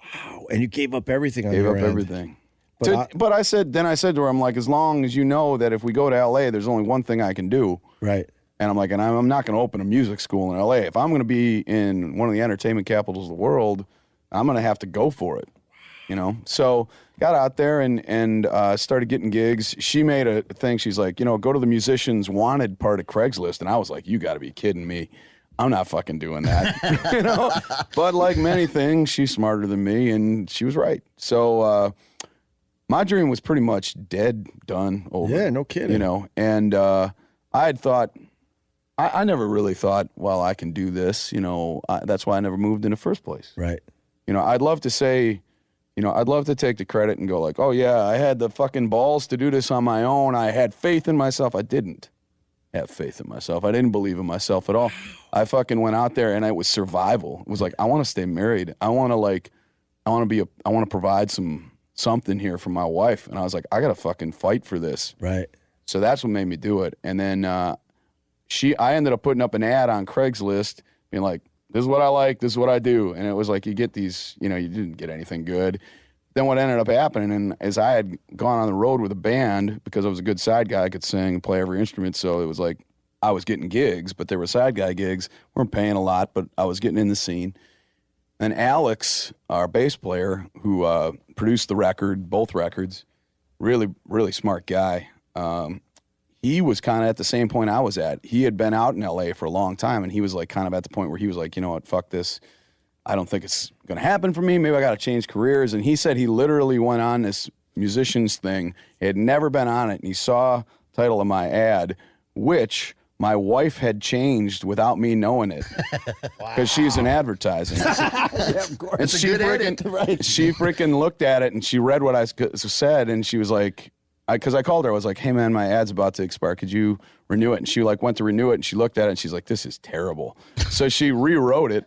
Wow! And you gave up everything. Gave up everything. But I said to her, I'm like, as long as you know that if we go to LA, there's only one thing I can do. Right. And I'm like, and I'm not going to open a music school in LA. If I'm going to be in one of the entertainment capitals of the world, I'm going to have to go for it. So got out there and started getting gigs. She made a thing. She's like, go to the musicians wanted part of Craigslist. And I was like, you got to be kidding me. I'm not fucking doing that. But like many things, she's smarter than me, and she was right. So my dream was pretty much dead, done, over. Yeah, no kidding. And I had thought, I never really thought, well, I can do this. That's why I never moved in the first place. Right. I'd love to say, I'd love to take the credit and go like, oh, yeah, I had the fucking balls to do this on my own. I had faith in myself. I didn't have faith in myself. I didn't believe in myself at all. I fucking went out there and it was survival. It was like, I want to stay married. I want to provide something here for my wife. And I was like, I got to fucking fight for this. Right. So that's what made me do it. And then I ended up putting up an ad on Craigslist being like, this is what I like, this is what I do. And it was like, you get these, you didn't get anything good. Then what ended up happening, and as I had gone on the road with a band, because I was a good side guy, I could sing and play every instrument, so it was like I was getting gigs, but they were side guy gigs. Weren't paying a lot, but I was getting in the scene. And Alex, our bass player, who produced the record, both records, really, really smart guy. He was kind of at the same point I was at. He had been out in LA for a long time, and he was like kind of at the point where he was like, you know what, fuck this. I don't think it's going to happen for me. Maybe I got to change careers. And he said he literally went on this musicians thing. He had never been on it, and he saw the title of my ad, which my wife had changed without me knowing it, because she's in advertising. Yeah, of course. And she freaking looked at it, and she read what I said, and she was like, because I called her. I was like, hey, man, my ad's about to expire. Could you renew it? And she like went to renew it, and she looked at it, and she's like, this is terrible. So she rewrote it,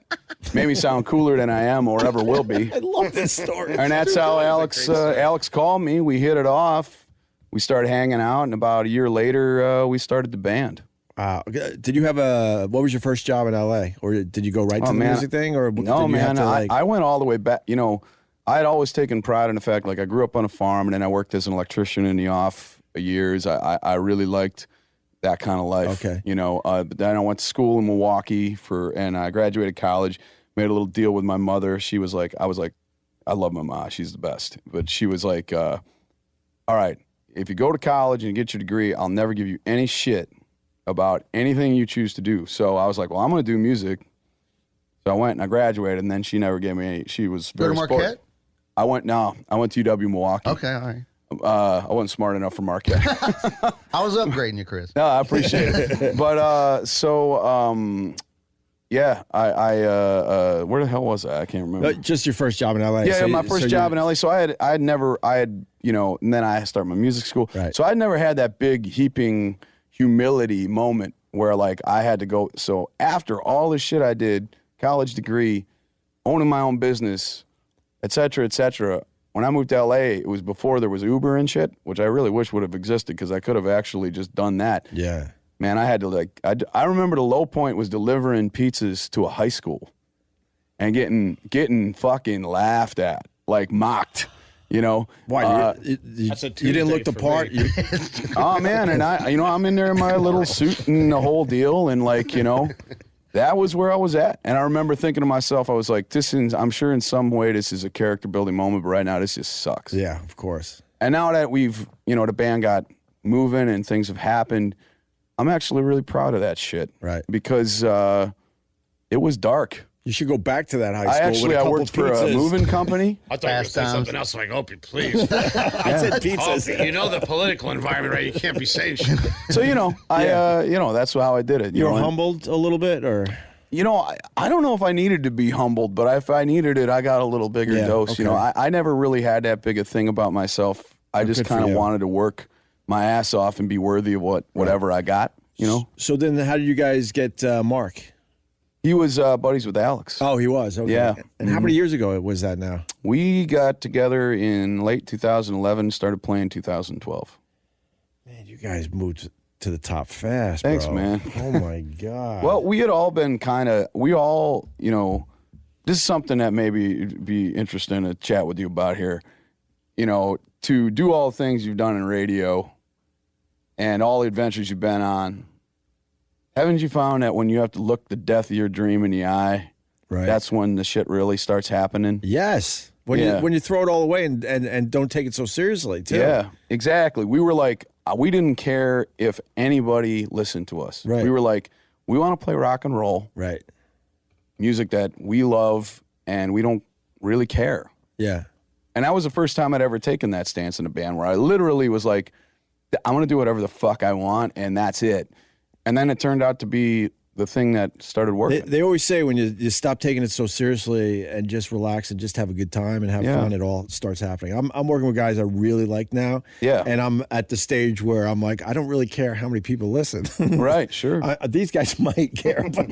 made me sound cooler than I am or ever will be. I love this story. And that's how Alex called me. We hit it off. We started hanging out, and about a year later, we started the band. Did you have what was your first job in L.A.? Or did you go right to the music thing? Or no, did you man, have to, I went all the way back. You know, I had always taken pride in the fact, like, I grew up on a farm, and then I worked as an electrician in the off years. I really liked that kind of life. Okay. You know, but then I went to school in Milwaukee and I graduated college, made a little deal with my mother. She was like, I love my mom. She's the best. But she was like, all right, if you go to college and you get your degree, I'll never give you any shit about anything you choose to do. So I was like, well, I'm going to do music. So I went and I graduated, and then she never gave me any. She was very Go to Marquette? I went to UW Milwaukee. Okay, all right. I wasn't smart enough for Marquette. I was upgrading you, Chris. No, I appreciate it. But yeah, I where the hell was I? I can't remember. Just your first job in L.A. Yeah, my first job in LA. So I had, you know, and then I started my music school. Right. So I'd never had that big heaping humility moment where like I had to go. So after all this shit I did, college degree, owning my own business, et cetera, when I moved to LA, it was before there was Uber and shit, which I really wish would have existed because I could have actually just done that. Yeah. Man, I had to I remember the low point was delivering pizzas to a high school and getting fucking laughed at, like mocked, you know. Why? You didn't look the part? Oh, man, and I'm in there in my little suit and the whole deal, and like, you know, that was where I was at. And I remember thinking to myself, I was like, I'm sure in some way this is a character building moment, but right now this just sucks. Yeah, of course. And now that we've, you know, the band got moving and things have happened, I'm actually really proud of that shit. Right. Because it was dark. You should go back to that high school. I worked for a moving company. I thought you were going to say something else like, Opie, please. I said pizzas. Opie, you know the political environment, right? You can't be saying shit. So, you know, you know, that's how I did it. You were know, humbled a little bit, or? You know, I don't know if I needed to be humbled, but if I needed it, I got a little bigger dose. Okay. You know, I never really had that big a thing about myself. I just kind of wanted to work my ass off and be worthy of whatever I got, you know? So then how did you guys get Mark? He was buddies with Alex. Oh, he was? Okay. Yeah. And how many years ago was that now? We got together in late 2011, started playing 2012. Man, you guys moved to the top fast, Thanks, bro. man. Oh, my God. Well, we had all been you know, this is something that maybe be interesting to chat with you about here. You know, to do all the things you've done in radio and all the adventures you've been on, haven't you found that when you have to look the death of your dream in the eye, right, that's when the shit really starts happening? Yes. When you throw it all away and don't take it so seriously, too. Yeah, exactly. We were like, we didn't care if anybody listened to us. Right. We were like, we want to play rock and roll. Right. Music that we love, and we don't really care. Yeah. And that was the first time I'd ever taken that stance in a band where I literally was like, I'm going to do whatever the fuck I want, and that's it. And then it turned out to be the thing that started working. They always say when you stop taking it so seriously and just relax and just have a good time and have fun, it all starts happening. I'm working with guys I really like now. Yeah. And I'm at the stage where I'm like, I don't really care how many people listen. Right, sure. These guys might care, but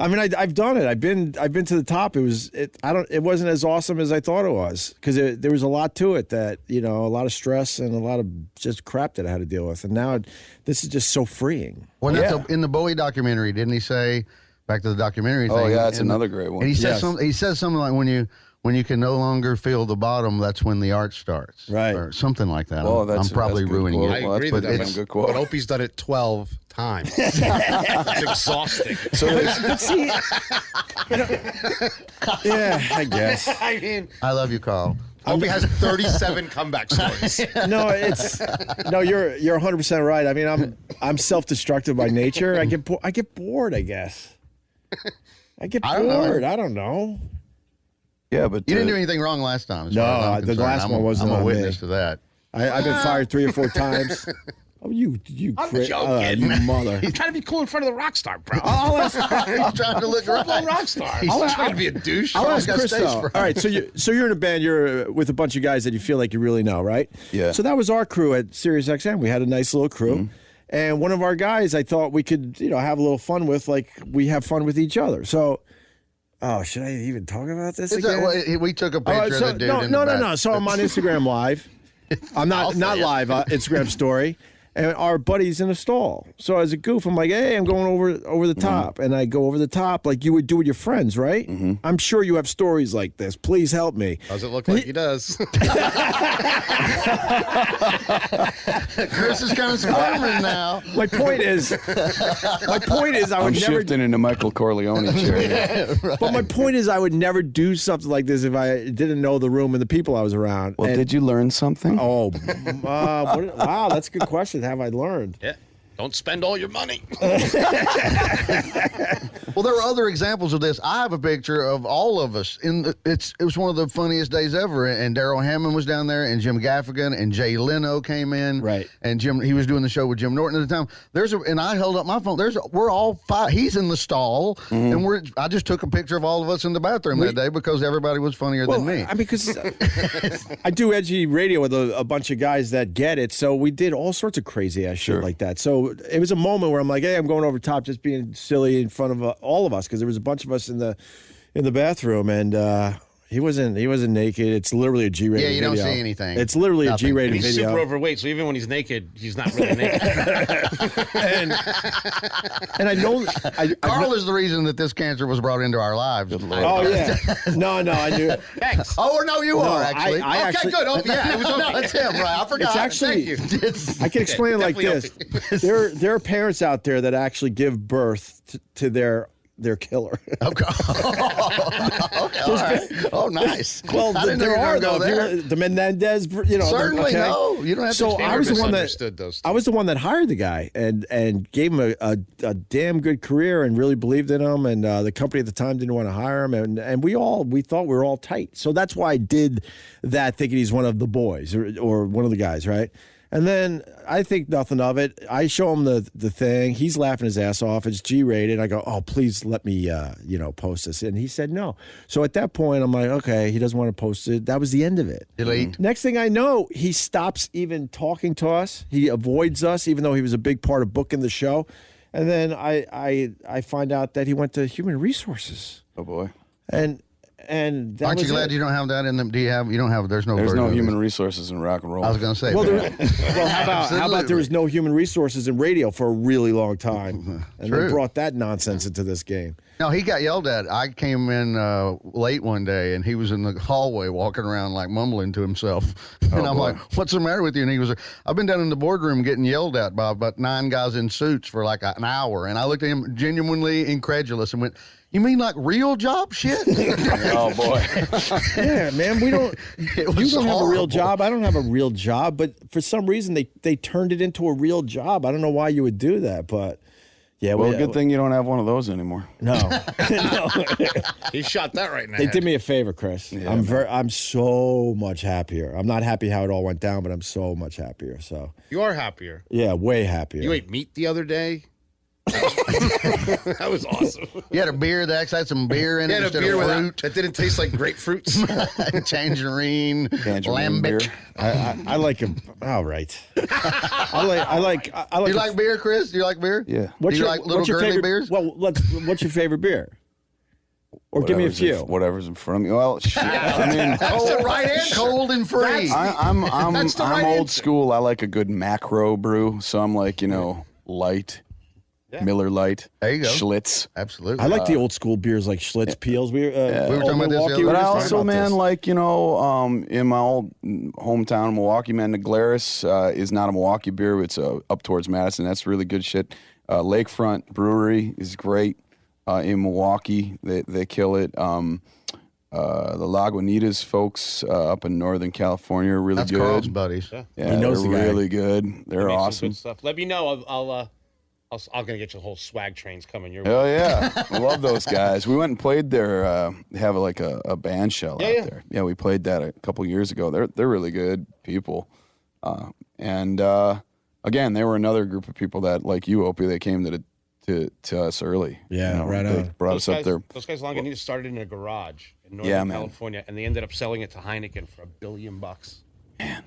I mean, I've done it. I've been to the top. It wasn't as awesome as I thought it was because there was a lot to it that, you know, a lot of stress and a lot of just crap that I had to deal with. And now this is just so freeing. Well, in the Bowie documentary, didn't he say, back to the documentary thing? Oh, yeah, that's another great one. And he says something like, when you can no longer feel the bottom, that's when the art starts. Right. Or something like that. Oh, I'm probably ruining it. I agree that's that's a good quote. But Opie's done it 12 times. It's exhausting. So Yeah, I guess. I mean, I love you, Carl. Opie has 37 comeback stories. You're 100% right. I mean, I'm self-destructive by nature. I get bored, I guess. I don't know. Yeah, but You didn't do anything wrong last time. No, the last one wasn't I'm a on witness me. to that. I've been fired 3 or 4 times. Oh, you I'm joking. you mother. He's trying to be cool in front of the rock star, bro. He's trying to look Full-blown rock star. He's trying to be a douche. I'll ask got Chris, stage though. fright. All right, so you're in a band. You're with a bunch of guys that you feel like you really know, right? Yeah. So that was our crew at SiriusXM. We had a nice little crew, and one of our guys, I thought we could, have a little fun with, like we have fun with each other. So, should I even talk about this again? We took a picture of the dude. No. So I'm on Instagram Live. I'm not live. Instagram story. And our buddy's in a stall. So as a goof, I'm like, hey, I'm going over the top. And I go over the top like you would do with your friends, right? I'm sure you have stories like this. Please help me. Does it look like he does? Chris is kind of squirming now. My point is, I would I'm never. shifting into Michael Corleone chair. But my point is, I would never do something like this if I didn't know the room and the people I was around. Well, And- did you learn something? Oh, wow, that's a good question. Have I learned? Yeah. Don't spend all your money. Well, there are other examples of this. I have a picture of all of us. It was one of the funniest days ever. And Daryl Hammond was down there, and Jim Gaffigan, and Jay Leno came in. Right. And he was doing the show with Jim Norton at the time. And I held up my phone. We're all five. He's in the stall, and I just took a picture of all of us in the bathroom that day because everybody was funnier than me. Because I do edgy radio with a bunch of guys that get it, so we did all sorts of crazy ass shit like that. So it was a moment where I'm like, hey, I'm going over top, just being silly in front of all of us, because there was a bunch of us in the bathroom, and he wasn't naked. It's literally a G-rated video. Yeah, you don't see anything. It's literally Nothing. a G-rated He's video. super overweight, so even when he's naked, he's not really naked. and I know Carl is the reason that this cancer was brought into our lives. Oh yeah, no, I knew. Thanks. Oh no, you are actually. I okay, actually- good. Opie, yeah, it was no, it's him, right? I forgot. It's actually. Thank you. I can explain it like this: there are parents out there that actually give birth to their killer. Okay. Okay. All right. Oh, nice. Well, I didn't know there you were are gonna go though. there. The Menendez, Certainly, okay? no. You don't have to So explain I was the one that misunderstood those two. I was the one that hired the guy and gave him a damn good career and really believed in him. And the company at the time didn't want to hire him. And we thought we were all tight. So that's why I did that, thinking he's one of the boys or one of the guys, right? And then I think nothing of it. I show him the thing. He's laughing his ass off. It's G-rated. I go, oh, please let me, post this. And he said no. So at that point, I'm like, okay, he doesn't want to post it. That was the end of it. Delete. Next thing I know, he stops even talking to us. He avoids us, even though he was a big part of booking the show. And then I find out that he went to human resources. Oh boy. And that Aren't you was glad it. you don't have that in them? You don't have. There's no There's no version of human it. resources in rock and roll. I was going to say. Well, that. how about there was no human resources in radio for a really long time, and True. they brought that nonsense into this game. No, he got yelled at. I came in late one day, and he was in the hallway walking around like mumbling to himself. And I'm like, "What's the matter with you?" And he was like, "I've been down in the boardroom getting yelled at by about 9 guys in suits for like an hour." And I looked at him genuinely incredulous and went, "You mean like real job shit?" Oh boy. Yeah, man, we don't. You don't was have a real horrible. job. I don't have a real job, but for some reason they turned it into a real job. I don't know why you would do that, but yeah. Well, good thing you don't have one of those anymore. No, no. He shot that right in the They head. did me a favor, Chris. I'm so much happier. I'm not happy how it all went down, but I'm so much happier. So You are happier. yeah, way happier. You ate meat the other day. That was awesome. You had a beer that actually had some beer in He it had a instead beer of with fruit. that didn't taste like grapefruits. Tangerine, lambic. beer. I like him. All right. I like. Do you like beer, Chris? Do you like beer? Yeah. Do you like little what's your girly favorite, beers? Well, what's your favorite beer? Or give me a few. Whatever's in front of me. Well, shit. I mean, That's the right answer. Cold and free. I'm That's the right old answer. school. I like a good macro brew, so I'm like light, Miller Light. There you go. Schlitz. Absolutely. I like the old school beers like Schlitz, Peels. We were talking about this the other But day. I talking also, man, like in my old hometown, Milwaukee, man, the Glarus is not a Milwaukee beer. It's up towards Madison. That's really good shit. Lakefront Brewery is great in Milwaukee. They kill it. The Lagunitas folks up in Northern California are really That's good. Carl's buddies. Yeah, He knows they're the guy. really good. They're Make some awesome. good stuff. Let me know. I'm gonna get you the whole swag trains coming your way. Oh yeah, I love those guys. We went and played there. They have like a band shell out there. Yeah, we played that a couple years ago. They're really good people, and again, they were another group of people that, like you, Opie, they came to us early. Yeah, right They on. brought us up there. Those guys, Lagunitas, started in a garage in Northern California, and they ended up selling it to Heineken for $1 billion. Man,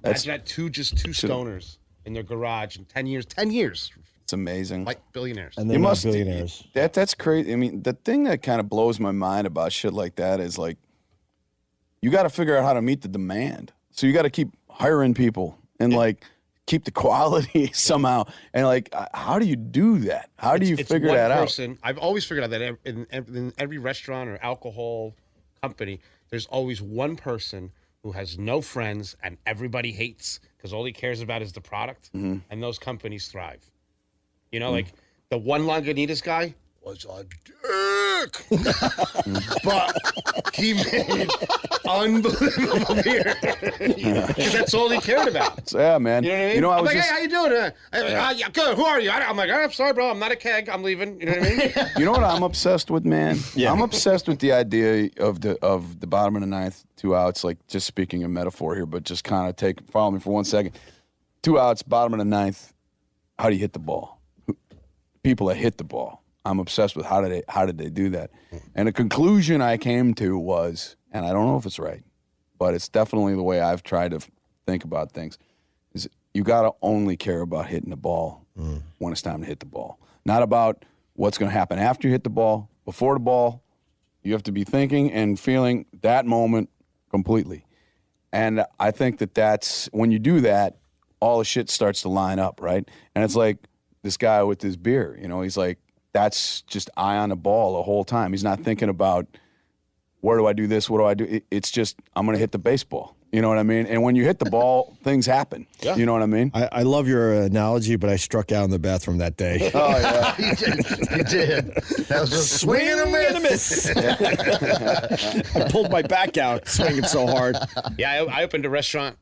imagine that two stoners in their garage in 10 years. 10 years. It's amazing. Like billionaires. And they're not billionaires. That's crazy. I mean, the thing that kind of blows my mind about shit like that is like, you got to figure out how to meet the demand. So you got to keep hiring people and like keep the quality somehow. And like, how do you do that? How do you figure that out? I've always figured out that in every restaurant or alcohol company, there's always one person who has no friends and everybody hates because all he cares about is the product. And those companies thrive. You know, like the one Lagunitas guy was a dick, but he made unbelievable beer because that's all he cared about. So, yeah, man. You know what I mean? You know, I'm like, hey, how you doing? Yeah, good. Who are you? I'm like, I'm sorry, bro. I'm not a keg. I'm leaving. You know what I mean? You know what I'm obsessed with, man? Yeah. I'm obsessed with the idea of the bottom of the ninth, 2 outs. Like, just speaking in metaphor here, but just kind of follow me for 1 second. 2 outs, bottom of the ninth. How do you hit the ball? People that hit the ball. I'm obsessed with how did they do that? And the conclusion I came to was, and I don't know if it's right, but it's definitely the way I've tried to think about things, is you got to only care about hitting the ball when it's time to hit the ball. Not about what's going to happen after you hit the ball. Before the ball, you have to be thinking and feeling that moment completely. And I think that's, when you do that, all the shit starts to line up, right? And it's like this guy with his beer, you know, he's like, that's just eye on the ball the whole time. He's not thinking about, where do I do this? What do I do? It's just, I'm going to hit the baseball. You know what I mean? And when you hit the ball, things happen. Yeah. You know what I mean? I love your analogy, but I struck out in the bathroom that day. Oh, yeah. You did. That was a swing and a miss. I pulled my back out swinging so hard. Yeah, I opened a restaurant.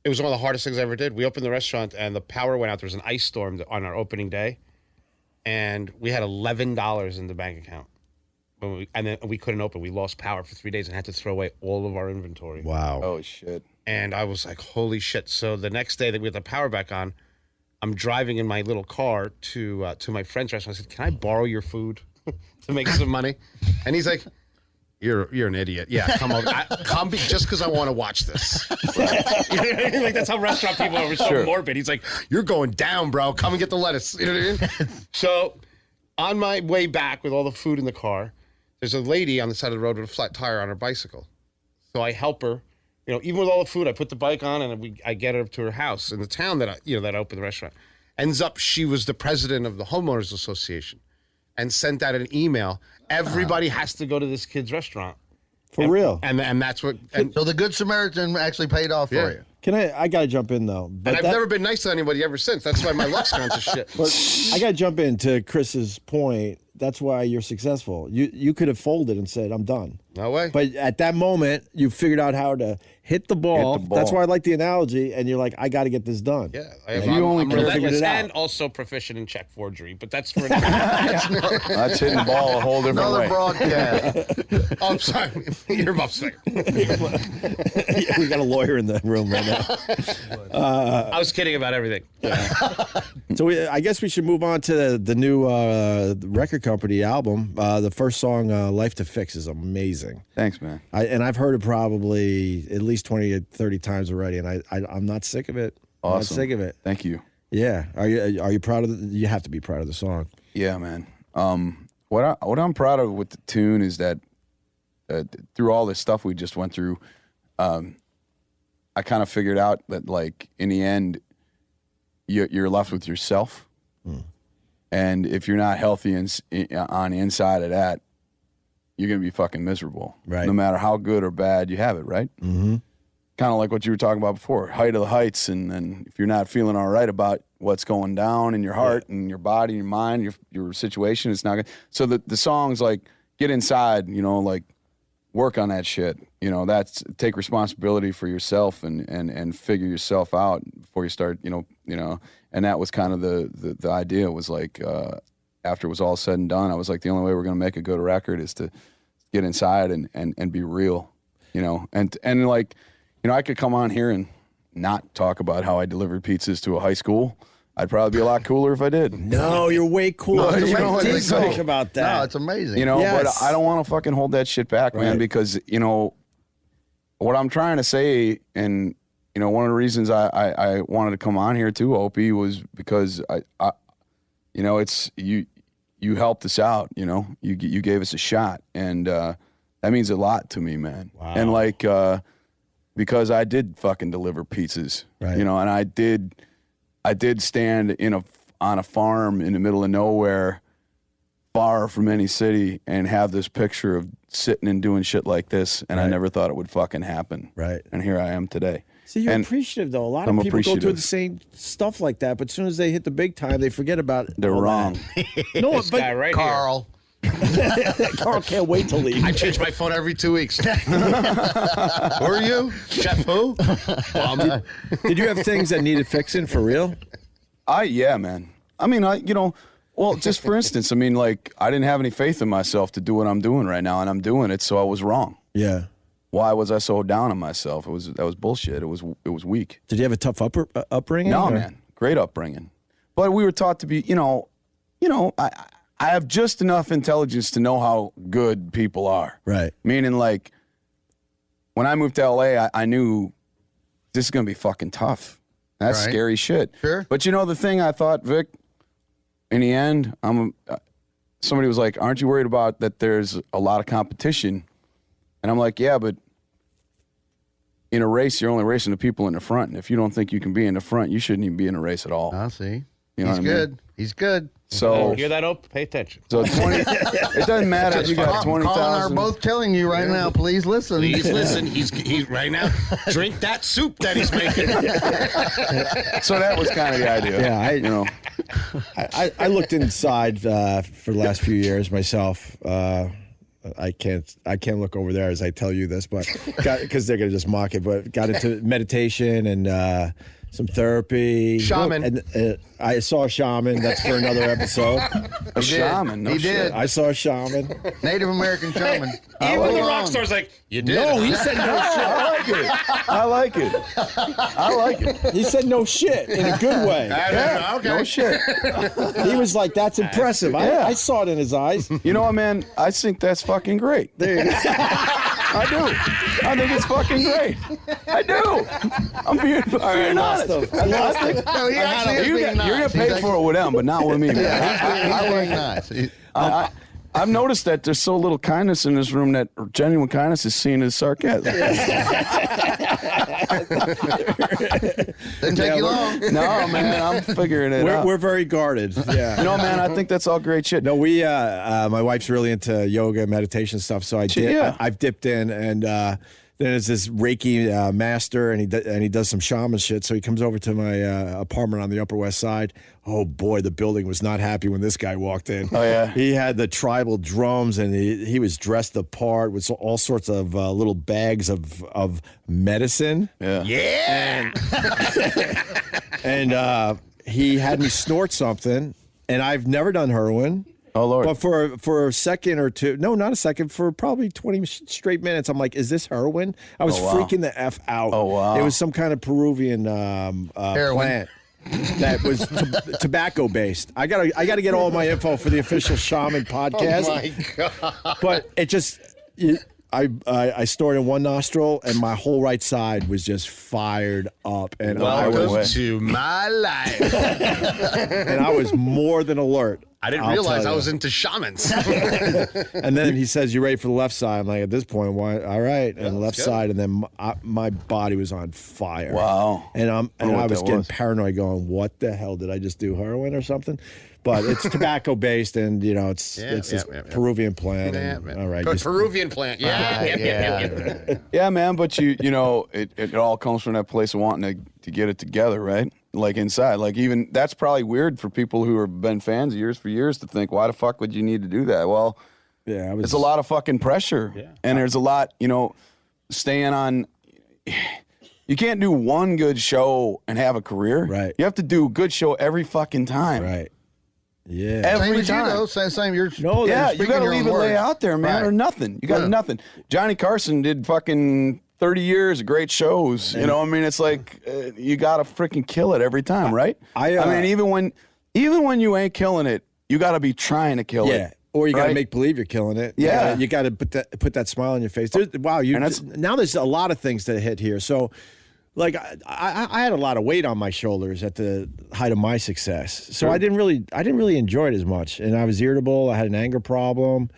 It was one of the hardest things I ever did. We opened the restaurant, and the power went out. There was an ice storm on our opening day, and we had $11 in the bank account. And then we couldn't open. We lost power for 3 days and had to throw away all of our inventory. Wow. Oh, shit. And I was like, holy shit. So the next day that we had the power back on, I'm driving in my little car to my friend's restaurant. I said, can I borrow your food to make some money? And he's like, You're an idiot. Yeah, come over. Come just because I want to watch this. Right. You know what I mean? Like, that's how restaurant people are so morbid. He's like, you're going down, bro. Come and get the lettuce. You know what I mean? So on my way back with all the food in the car, there's a lady on the side of the road with a flat tire on her bicycle. So I help her. You know, even with all the food, I put the bike on and I get her to her house in the town that I opened the restaurant. Ends up, she was the president of the homeowners association. And sent out an email. Everybody has to go to this kid's restaurant. For real. And that's what. So the Good Samaritan actually paid off for you. I got to jump in, though. But I've never been nice to anybody ever since. That's why my luck's gone to shit. But I got to jump in to Chris's point. That's why you're successful. You could have folded and said, I'm done. No way. But at that moment, you figured out how to hit the ball. That's why I like the analogy. And you're like, I got to get this done. Yeah. I'm relentless and also proficient in check forgery. But that's for another. That's hitting the ball a whole different way. Another broadcast. Oh, I'm sorry. Earmuffs there. Yeah, we got a lawyer in the room right now. I was kidding about everything. Yeah. So I guess we should move on to the new record company album. The first song, Life to Fix, is amazing. Thanks, man. I've heard it probably at least 20 or 30 times already, and I'm not sick of it. Awesome. I'm not sick of it. Thank you. Yeah. Are you proud of you have to be proud of the song. Yeah, man. What I'm proud of with the tune is that through all this stuff we just went through, I kind of figured out that, like, in the end, you're left with yourself. And if you're not healthy on the inside of that, you're going to be fucking miserable. Right. No matter how good or bad you have it, right? Mm-hmm. Kind of like what you were talking about before, height of the heights. And then if you're not feeling all right about what's going down in your heart and your body, your mind, your situation, it's not good. So the song's like, get inside, like, work on that shit. That's take responsibility for yourself and figure yourself out before you start, and that was kind of the idea. Was like, after it was all said and done, I was like, the only way we're going to make a good record is to get inside and be real, and like, I could come on here and not talk about how I delivered pizzas to a high school. I'd probably be a lot cooler if I did. No, you're way cooler. No, You know what did they talk say. about that. No, it's amazing. You know, Yes. but I don't want to fucking hold that shit back, man, Right. because, you know, what I'm trying to say, and, you know, one of the reasons I wanted to come on here too, Opie, was because I you know, it's you helped us out, you know, you gave us a shot, and that means a lot to me, man. Wow. And like, because I did fucking deliver pizzas, Right. you know, and I did stand on a farm in the middle of nowhere, far from any city, and have this picture of sitting and doing shit like this, and I Right. never thought it would fucking happen. Right. And here I am today. See, you're And appreciative, though. A lot I'm of people go through appreciative. the same stuff like that, but as soon as they hit the big time, they forget about it. They're all wrong. that. No, This guy right Carl. Carl can't wait to leave. I change my phone every 2 weeks. Who are you? Chef who? Did you have things that needed fixing for real? Yeah, man. I mean, well, just for instance, I mean, like, I didn't have any faith in myself to do what I'm doing right now, and I'm doing it, so I was wrong. Yeah. Why was I so down on myself? That was bullshit. It was weak. Did you have a tough upbringing? No, or- man. Great upbringing. But we were taught to be, I have just enough intelligence to know how good people are. Right. Meaning, like, when I moved to LA, I knew this is going to be fucking tough. That's Right. scary shit. Sure. But you know the thing I thought, Vic, in the end, somebody was like, aren't you worried about that there's a lot of competition? And I'm like, yeah, but in a race, you're only racing the people in the front. And if you don't think you can be in the front, you shouldn't even be in a race at all. I see. You know He's what I mean? good. He's good. So, Hear that, Ope? Pay attention. so 20, it doesn't matter if you got Colin and I are 20,000. both telling you right now, please listen. Please listen. He's right now. Drink that soup that he's making. So that was kind of the idea. Yeah, I looked inside for the last few years myself. I can't look over there as I tell you this, but because they're gonna just mock it. But got into meditation and some therapy. Shaman. And I saw a shaman. That's for another episode. A shaman. No He shit. did. I saw a shaman. Native American shaman. Even the rock star's like, you did. No, huh?" he said no shit. I like it. He said no shit in a good way. Okay. No shit. He was like, "That's impressive." I saw it in his eyes. You know what, man? I think that's fucking great. There you go. I do. I think it's fucking great. I do. I'm being honest. I lost him. No, he actually is You're being gonna nice. pay for it with them, but not with me, man. He's being nice. I've noticed that there's so little kindness in this room that genuine kindness is seen as sarcasm. Didn't take you long. No, man, I'm figuring it out. We're very guarded. Yeah. No, man, I think that's all great shit. No, we. My wife's really into yoga, meditation stuff, so Yeah. I've dipped in, and then there's this Reiki master, and he does some shaman shit. So he comes over to my apartment on the Upper West Side. Oh boy, the building was not happy when this guy walked in. Oh, yeah? He had the tribal drums, and he was dressed the part with all sorts of little bags of medicine. Yeah. And he had me snort something, and I've never done heroin. Oh, Lord. But for a second or two, no, not a second, for probably 20 straight minutes, I'm like, is this heroin? I was freaking the F out. Oh, wow. It was some kind of Peruvian plant that was tobacco based. I gotta get all my info for the official shaman podcast. Oh my God. But it just, I snorted in one nostril, and my whole right side was just fired up, and Welcome to my life. I was more than alert. I didn't I'll realize tell I you. was into shamans. And then he says, "You ready for the left side?" I'm like, at this point, why? All right, and left good. side, and then my body was on fire. Wow. And I what was that getting was. paranoid, going, "What the hell did I just do? Heroin or something?" But it's tobacco based, and it's this Peruvian plant. and, all right, just- Peruvian plant. Yeah. Yeah, man, but it all comes from that place of wanting to get it together, right? Like inside, like even that's probably weird for people who have been fans of yours for years to think, why the fuck would you need to do that? Well, yeah, it's a lot of fucking pressure, and there's a lot, staying on. You can't do one good show and have a career. Right. You have to do a good show every fucking time. right. Yeah. Every Same as you, time. though. Same. You're Yeah, you speaking got to your leave own it lay words. out there, man, Right. or nothing. You got Yeah. nothing. Johnny Carson did fucking 30 years of great shows. You know, I mean, it's like you got to freaking kill it every time, right? I mean, even when you ain't killing it, you got to be trying to kill it. Or you got to make believe you're killing it. Yeah. You got to put that smile on your face. Now there's a lot of things to hit here. So, like, I had a lot of weight on my shoulders at the height of my success. So I didn't really enjoy it as much. And I was irritable. I had an anger problem.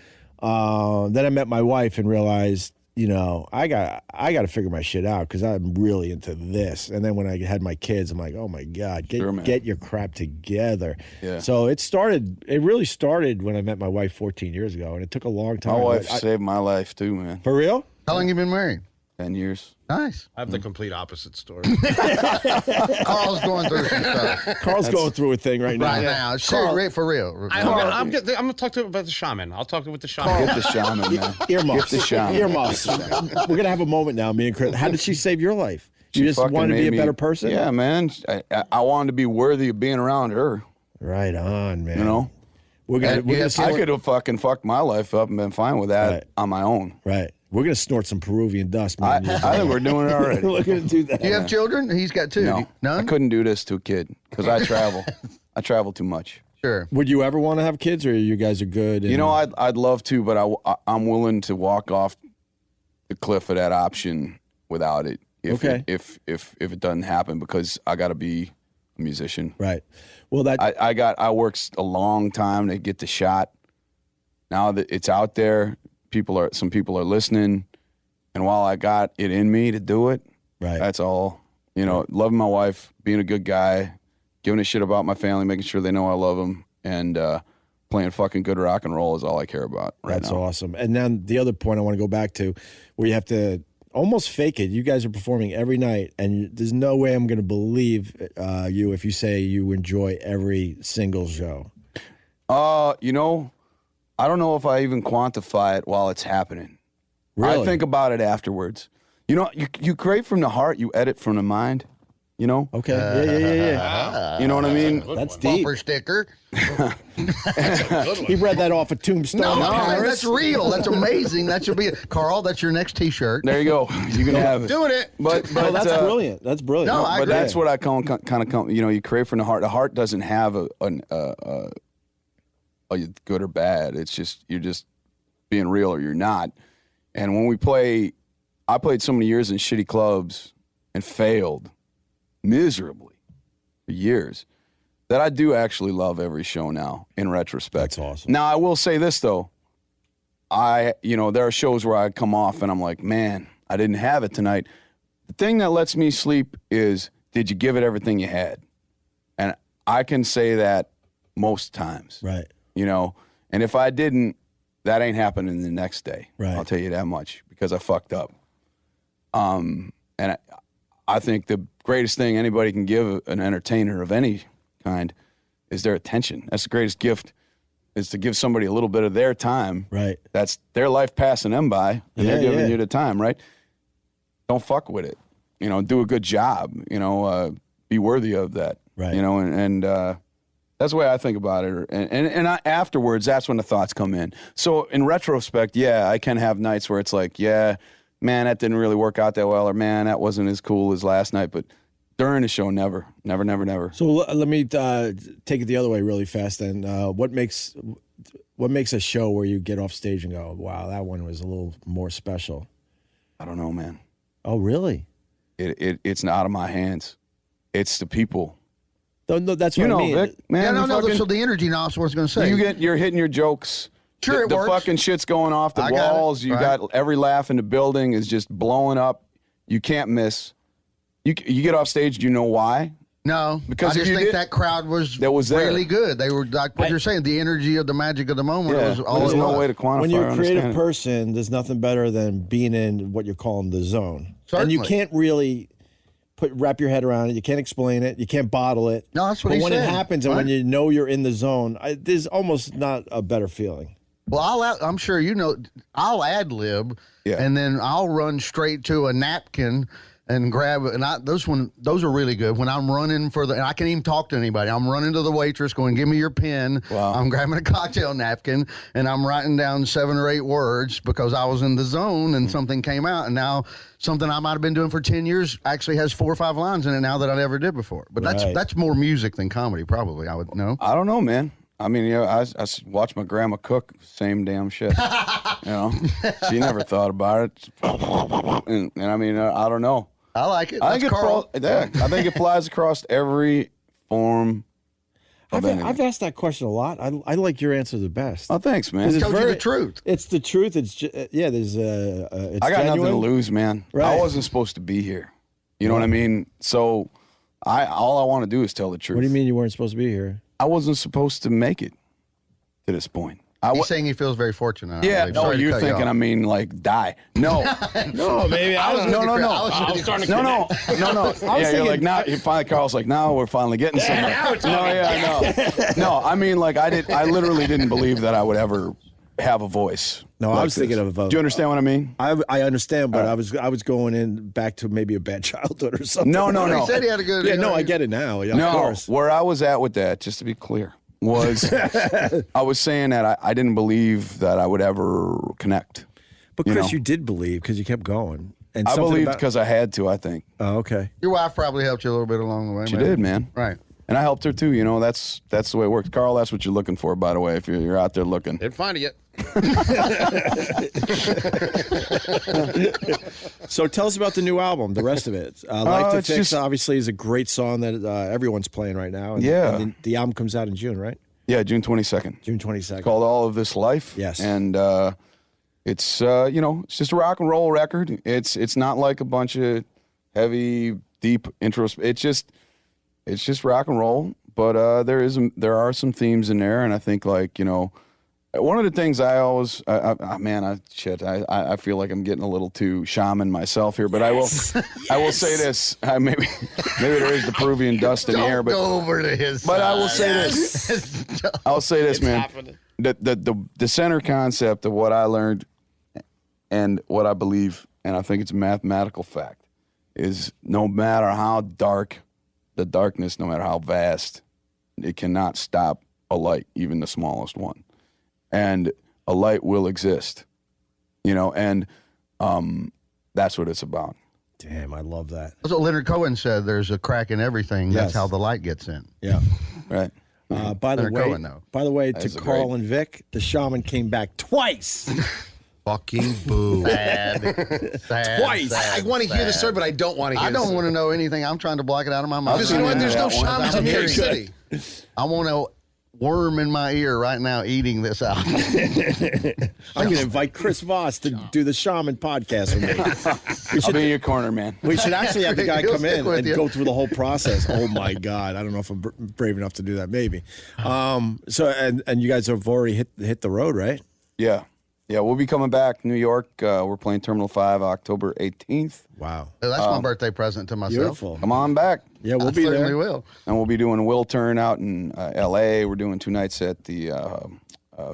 Then I met my wife and realized, you know, I got to figure my shit out because I'm really into this. And then when I had my kids, I'm like, oh my God, get your crap together. Yeah. So it really started when I met my wife 14 years ago, and it took a long time. My wife saved my life too, man. For real? How long you been married? 10 years. Nice. I have the complete opposite story. Carl's going through some stuff. Carl's going through a thing right now. Right now. Carl, for real. I'm going to talk to him about the shaman. I'll talk with the shaman. Get the shaman, man. Earmuffs. Get the shaman. Earmuffs. We're going to have a moment now, me and Chris. How did she save your life? She just wanted to be a better person? Yeah, man. I wanted to be worthy of being around her. Right on, man. You know? I could have fucking fucked my life up and been fine with that on my own. Right. We're going to snort some Peruvian dust, man. I think we're doing it already. We're going to do that. Do you have children? He's got two. No. None? I couldn't do this to a kid because I travel. I travel too much. Sure. Would you ever want to have kids, or you guys are good? You know, I'd love to, but I'm willing to walk off the cliff of that option without it. If it doesn't happen, because I got to be a musician. Right. Well, I worked a long time to get the shot. Now that it's out there, some people are listening, and while I got it in me to do it, right, that's all. You know, loving my wife, being a good guy, giving a shit about my family, making sure they know I love them, and playing fucking good rock and roll is all I care about right now. That's awesome. And then the other point I want to go back to, where you have to almost fake it. You guys are performing every night, and there's no way I'm going to believe you if you say you enjoy every single show. You know, I don't know if I even quantify it while it's happening. Really? I think about it afterwards. You know, you create from the heart, you edit from the mind. You know? Okay. Yeah. You know what I mean? That's deep. Bumper sticker. He read that off a tombstone. No, that's real. That's amazing. That should be it. Carl, that's your next T-shirt. There you go. You can have it. Doing it. But that's brilliant. That's brilliant. No, I but agree. that's what I kind of you know, you create from the heart. The heart doesn't have a good or bad. It's just you're just being real or you're not. And when we play, I played so many years in shitty clubs and failed miserably for years that I do actually love every show now in retrospect. That's awesome. Now I will say this though, there are shows where I come off and I'm like, man, I didn't have it tonight. The thing that lets me sleep is, did you give it everything you had? And I can say that most times. Right. You know, and if I didn't, that ain't happening the next day. Right. I'll tell you that much, because I fucked up. And I think the greatest thing anybody can give an entertainer of any kind is their attention. That's the greatest gift, is to give somebody a little bit of their time. Right. That's their life passing them by, and they're giving you the time, right? Don't fuck with it. You know, do a good job. You know, be worthy of that. Right. You know, and that's the way I think about it. And afterwards, that's when the thoughts come in. So in retrospect, yeah, I can have nights where it's like, yeah, man, that didn't really work out that well, or man, that wasn't as cool as last night. But during the show, never. So let me take it the other way really fast then. What makes a show where you get off stage and go, wow, that one was a little more special? I don't know, man. Oh, really? It's not out of my hands. It's the people. No, that's what I mean. Vic, man, So the energy now is what I was going to say. You're hitting your jokes. Sure, the works. fucking shit's going off the walls. You got every laugh in the building is just blowing up. You can't miss. You get off stage. Do you know why? No, because I just think that crowd was really good. They were like what you're saying. The energy of the magic of the moment was all. There's no way to quantify. When you're a creative person, there's nothing better than being in what you're calling the zone. Certainly. And you can't really wrap your head around it. You can't explain it. You can't bottle it. No, that's what he said. But when it happens and when you know you're in the zone, there's almost not a better feeling. Well, I'm sure you know. I'll ad lib, and then I'll run straight to a napkin and grab it. And those are really good. When I'm running and I can't even talk to anybody. I'm running to the waitress going, give me your pen. Wow. I'm grabbing a cocktail napkin and I'm writing down 7 or 8 words because I was in the zone and something came out. And now something I might have been doing for 10 years actually has 4 or 5 lines in it now that I never did before. But that's more music than comedy, probably, I would know. I don't know, man. I mean, I watched my grandma cook, same damn shit. She never thought about it. And I mean, I don't know. I like it. I think it applies across every form of anything. I've asked that question a lot. I like your answer the best. Oh, thanks, man. It tells you the truth. It's the truth. It's there's it's I got genuine. nothing to lose, man. Right. I wasn't supposed to be here. You know what I mean? So all I want to do is tell the truth. What do you mean you weren't supposed to be here? I wasn't supposed to make it to this point. He's saying he feels very fortunate. Yeah, no, you're thinking, I mean, like, die. No. No, maybe I was. No. I was starting to No. Yeah, you're like, now, Carl's like, now we're finally getting somewhere. No, I mean, like, I literally didn't believe that I would ever have a voice. No, like I was thinking of. Do you understand what I mean? I understand, but I was going in back to maybe a bad childhood or something. No. He said he had a good. Yeah, no, I get it now. Yeah, of course. Where I was at with that, just to be clear, was I was saying that I didn't believe that I would ever connect. But Chris, you did believe because you kept going. And I believed because I had to, I think. Oh, okay. Your wife probably helped you a little bit along the way. She did, man. Right. And I helped her too. You know, that's the way it works. Carl, that's what you're looking for, by the way, if you're out there looking. Didn't find it yet. So tell us about the new album, the rest of it. Life to Fix obviously is a great song that everyone's playing right now. And the album comes out in June, right? Yeah, June 22nd. June 22nd. It's called All of This Life. Yes. And it's it's just a rock and roll record. It's not like a bunch of heavy, deep intros. It's just rock and roll. But there are some themes in there, and I think one of the things I always, I feel like I'm getting a little too shaman myself here, but I will say this. Maybe there is the Peruvian dust in the air, but go over to his But side. I will say this. I'll say this, man. Happening. The center concept of what I learned and what I believe, and I think it's a mathematical fact, is no matter how dark the darkness, no matter how vast, it cannot stop a light, even the smallest one. And a light will exist, and that's what it's about. Damn, I love that. That's what Leonard Cohen said. There's a crack in everything. Yes. That's how the light gets in. Yeah. Right. By the Leonard way, Cohen, though. to Carl and Vic, the shaman came back twice. Fucking boo. Sad. Twice. I want to hear the story, but I don't want to hear I don't want to know anything. I'm trying to block it out of my mind. Because you know what? There's no shamans in New York Very City. I want a worm in my ear right now eating this out. I'm going to invite Chris Voss to do the shaman podcast with me. I'll be in your corner, man. We should actually have the guy He'll come stick in with and you. go through the whole process. Oh my God. I don't know if I'm brave enough to do that. Maybe. So you guys have already hit the road, right? Yeah, we'll be coming back, New York. We're playing Terminal 5 October 18th. Wow. That's my birthday present to myself. Beautiful. Come on back. Yeah, we'll I be certainly there. will. And we'll be doing a Will Turn out in L.A. We're doing 2 nights at the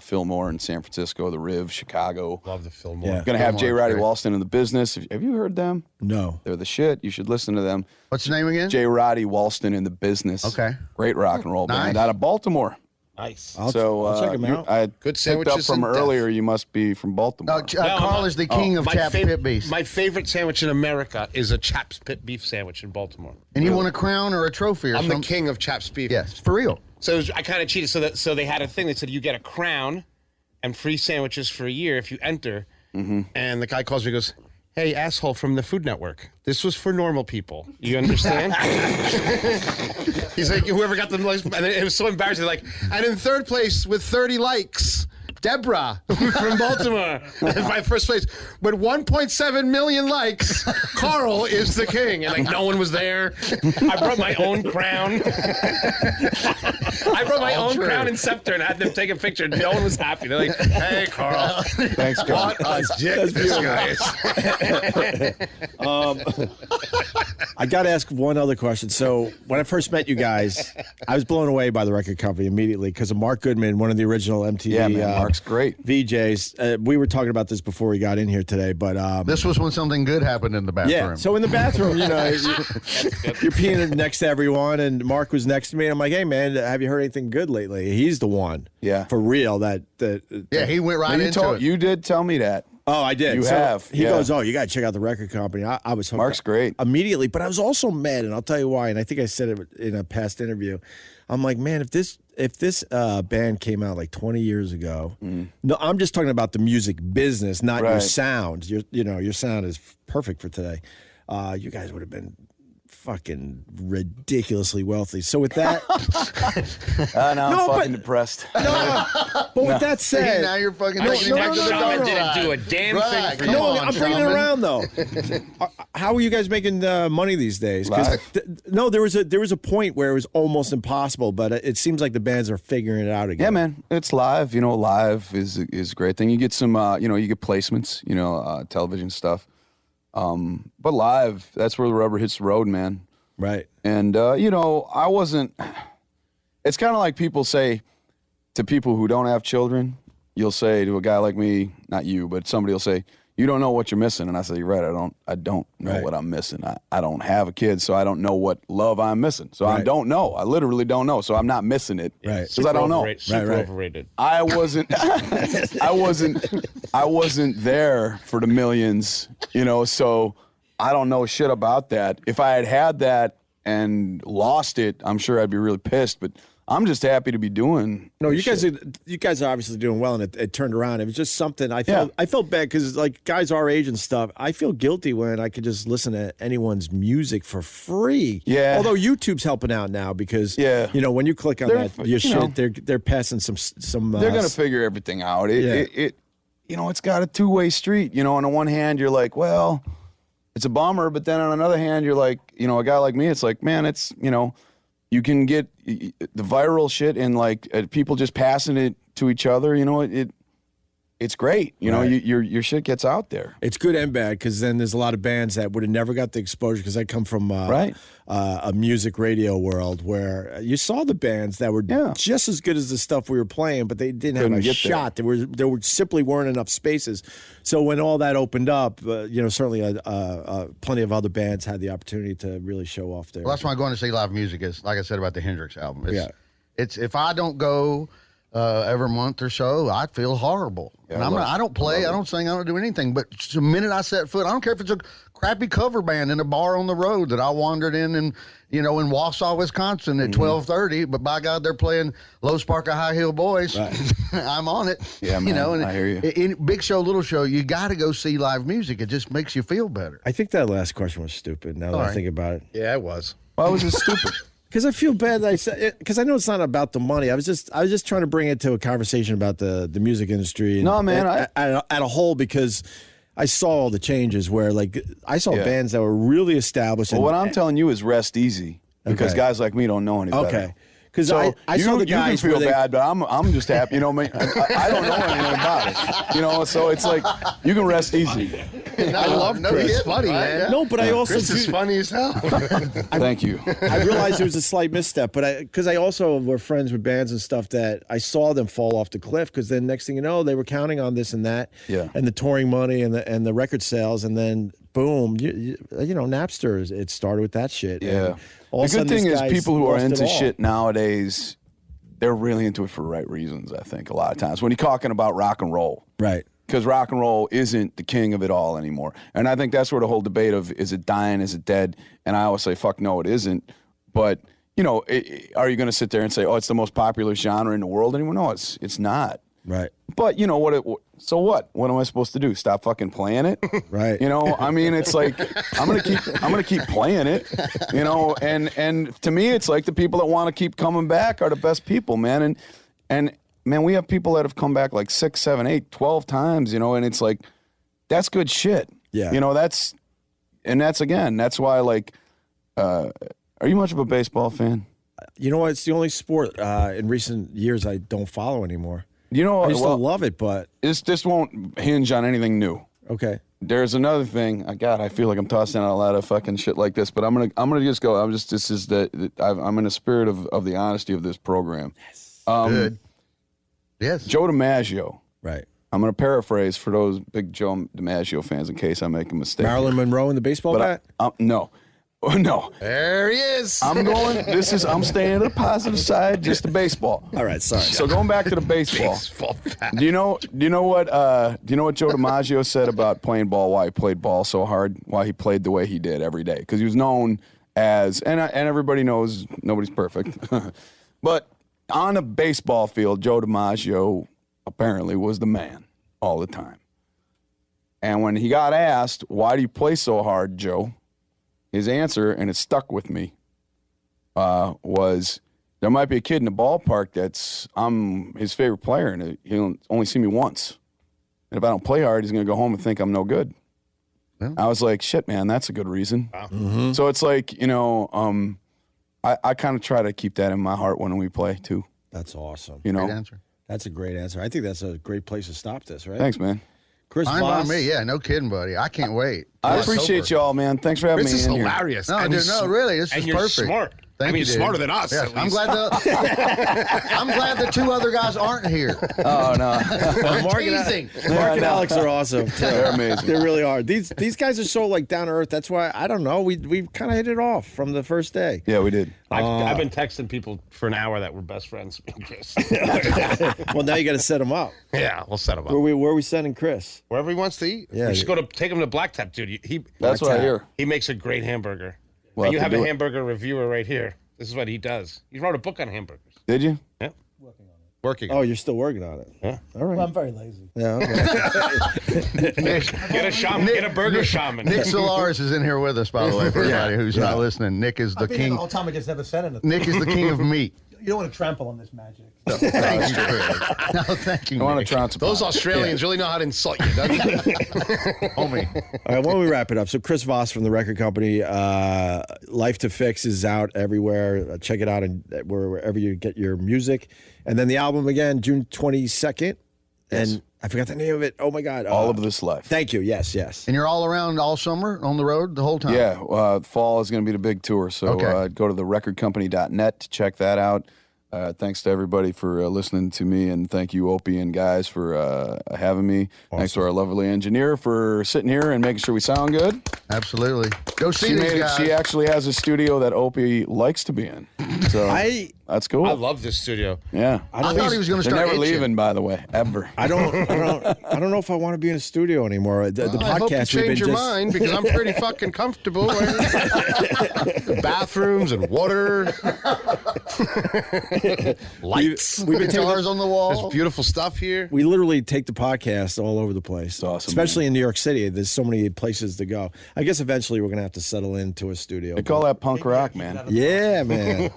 Fillmore in San Francisco, the Riv, Chicago. Love the Fillmore. Yeah. Going to have J. Fillmore, Roddy great. Walston in the business. Have you heard them? No. They're the shit. You should listen to them. What's your name again? J. Roddy Walston in the business. Okay. Great rock and roll band Nice. out of Baltimore. Nice. I'll check him out. I Good picked up sandwiches from and earlier. You must be from Baltimore. Carl is the king of my Chaps Pit Beef. My favorite sandwich in America is a Chaps Pit Beef sandwich in Baltimore. And you want a crown or a trophy or I'm something? the king of Chaps Beef. Yes, for real. So I kind of cheated. So they had a thing that said you get a crown and free sandwiches for a year if you enter. Mm-hmm. And the guy calls me and goes, "Hey, asshole from the Food Network. This was for normal people. You understand?" He's like, whoever got the most, and it was so embarrassing. Like, and in third place with 30 likes, Deborah from Baltimore. My first place. But 1.7 million likes, Carl is the king. And like, no one was there. I brought my own crown. I brought my own crown and scepter and had them take a picture. No one was happy. They're like, "Hey, Carl. Thanks, Carl. What a dick this guy is." I got to ask one other question. So when I first met you guys, I was blown away by the record company immediately because of Mark Goodman, one of the original MTV Mark's great. VJs. We were talking about this before we got in here today, but this was when something good happened in the bathroom. Yeah. So in the bathroom, you're peeing next to everyone, and Mark was next to me. And I'm like, hey man, have you heard anything good lately? He's the one. Yeah. For real. Yeah, he went right into it. You did tell me that. Oh, I did. You have. He goes, oh, you got to check out the record company. I was hooked. Mark's great. Immediately, but I was also mad, and I'll tell you why. And I think I said it in a past interview. I'm like, man, if this band came out like 20 years ago, no, I'm just talking about the music business, not your sound. Your sound is perfect for today. You guys would have been fucking ridiculously wealthy. So with that, now I'm fucking depressed. No, but with that said, now you're fucking Didn't do a damn thing for you. No, I'm bringing it around though. How are you guys making money these days? No, there was a point where it was almost impossible, but it seems like the bands are figuring it out again. Yeah, man, it's live. Live is a great thing. You get some, you get placements, television stuff. But live, that's where the rubber hits the road, man. Right. And, I wasn't, it's kind of like people say to people who don't have children, you'll say to a guy like me, not you, but somebody will say, you don't know what you're missing. And I say, you're right. I don't know what I'm missing. I don't have a kid, so I don't know what love I'm missing. So I don't know. I literally don't know. So I'm not missing it. Right. Because I don't know. Super overrated. I wasn't there for the millions, so I don't know shit about that. If I had that and lost it, I'm sure I'd be really pissed, but I'm just happy to be doing. No, you guys are obviously doing well, and it turned around. It was just something I felt bad because like guys our age and stuff. I feel guilty when I could just listen to anyone's music for free. Yeah. Although YouTube's helping out now because when you click on shit, they're passing some. They're gonna figure everything out. It's got a two-way street. On the one hand, you're like, well, it's a bummer, but then on another hand, you're like, a guy like me, it's like, man, it's you can get the viral shit and like people just passing it to each other. It's great. Your shit gets out there. It's good and bad because then there's a lot of bands that would have never got the exposure because I come from a music radio world where you saw the bands that were just as good as the stuff we were playing, but they didn't have a shot. There were simply weren't enough spaces. So when all that opened up, certainly plenty of other bands had the opportunity to really show off there. Well, that's why going to see live music is, like I said about the Hendrix album. It's if I don't go every month or so, I feel horrible. Yeah, and I don't play, I don't sing, I don't do anything. But the minute I set foot, I don't care if it's a crappy cover band in a bar on the road that I wandered in in Wausau, Wisconsin at 12:30. But by God, they're playing Low Sparker High Heel Boys. Right. I'm on it. Yeah, man, I hear you. In big show, little show, you got to go see live music. It just makes you feel better. I think that last question was stupid. Now that I think about it, yeah, it was. Why was it stupid? Because I feel bad that I said because I know it's not about the money. I was just trying to bring it to a conversation about the music industry. And, no, man, at a whole because I saw all the changes where like I saw bands that were really established. Well, what I'm telling you is rest easy because guys like me don't know any better. Okay. Because I saw the guys you can feel bad, but I'm just happy. I don't know anything about it. So it's like you can rest easy. I love Chris. He's funny, man. No, but I also Chris is funny as hell. Thank you. I realized there was a slight misstep, but because I also were friends with bands and stuff that I saw them fall off the cliff. Because then next thing you know, they were counting on this and that, and the touring money and the record sales, and then boom, Napster. It started with that shit. Yeah. The good thing is people who are into shit nowadays, they're really into it for the right reasons, I think, a lot of times. When you're talking about rock and roll. Right. Because rock and roll isn't the king of it all anymore. And I think that's where the whole debate of is it dying, is it dead? And I always say, fuck no, it isn't. But, are you going to sit there and say, oh, it's the most popular genre in the world anymore? No, it's not. Right. But so what? What am I supposed to do? Stop fucking playing it? Right. It's like I'm gonna keep playing it. And to me, it's like the people that want to keep coming back are the best people, man. And man, we have people that have come back like 6, 7, 8, 12 times. And it's like that's good shit. Yeah. That's why like. Are you much of a baseball fan? You know what? It's the only sport in recent years I don't follow anymore. I used to love it, but this won't hinge on anything new. Okay. There's another thing. God, I feel like I'm tossing out a lot of fucking shit like this, but I'm gonna just go. I'm in the spirit of the honesty of this program. Yes. Good. Yes. Joe DiMaggio. Right. I'm going to paraphrase for those big Joe DiMaggio fans in case I make a mistake. Marilyn Monroe in the baseball bat? No. Oh, no. There he is. I'm staying to the positive side, just the baseball. All right, sorry. So going back to the baseball. Do you know what Joe DiMaggio said about playing ball, why he played ball so hard, why he played the way he did every day? Because he was known as, and everybody knows nobody's perfect, but on a baseball field, Joe DiMaggio apparently was the man all the time. And when he got asked, why do you play so hard, Joe? His answer, and it stuck with me, was there might be a kid in the ballpark I'm his favorite player, and he'll only see me once. And if I don't play hard, he's going to go home and think I'm no good. Yeah. I was like, shit, man, that's a good reason. Wow. Mm-hmm. So it's like, I kind of try to keep that in my heart when we play, too. That's awesome. Great answer. That's a great answer. I think that's a great place to stop this, right? Thanks, man. Chris Fine Voss. by me. Yeah, no kidding, buddy. I can't wait. I appreciate y'all, man. Thanks for having me in here. This is hilarious. No, really, this is you're perfect. Smart. Thank you, dude. Smarter than us. Yes, at I'm least. glad the two other guys aren't here. Oh, no. Mark and Alex are awesome. Too. They're amazing. They really are. These guys are so down to earth. That's why I don't know. We kind of hit it off from the first day. Yeah, we did. I've been texting people for an hour that were best friends. Chris. Well, now you got to set them up. Yeah, we'll set them up. Where are we sending Chris? Wherever he wants to eat. Yeah, We just go to take him to Black Tap, dude. That's what I hear. He makes a great hamburger. We'll and you have have to a do it. hamburger reviewer right here. This is what he does. He wrote a book on hamburgers. Did you? Yeah. Working on Oh, it. you're still working on it. Yeah. All right. Well, I'm very lazy. Yeah. Okay. Get a shaman. Get a burger shaman. Nick Solaris is in here with us, by the way, for everybody who's not listening. Nick is the I've been here king. the whole time. I just never said anything. Nick is the king of meat. You don't want to trample on this magic. Thank you, Chris. No, thank you, I want Nick. to trounce Those Australians really know how to insult you, don't they? Homie. All right, why don't we wrap it up? So Chris Voss from the record company, Life to Fix is out everywhere. Check it out and wherever you get your music. And then the album again, June 22nd. And I forgot the name of it. Oh, my God. All of This Life. Thank you. Yes. And you're all around all summer on the road the whole time? Yeah, fall is going to be the big tour. So go to therecordcompany.net to check that out. Thanks to everybody for listening to me, and thank you, Opie and guys, for having me. Awesome. Thanks to our lovely engineer for sitting here and making sure we sound good. Absolutely. Go see these guys. She actually has a studio that Opie likes to be in. So that's cool. I love this studio. Yeah. I thought he was going to They're start never itching. leaving, by the way, ever. I don't know if I want to be in a studio anymore. The I hope you podcast we've been change your mind because I'm pretty fucking comfortable. Bathrooms and water, lights. We've been Guitars on the wall. There's beautiful stuff here. We literally take the podcast all over the place. It's awesome, especially in New York City. There's so many places to go. I guess eventually we're going to have to settle into a studio. They call that punk rock, man. Yeah, man.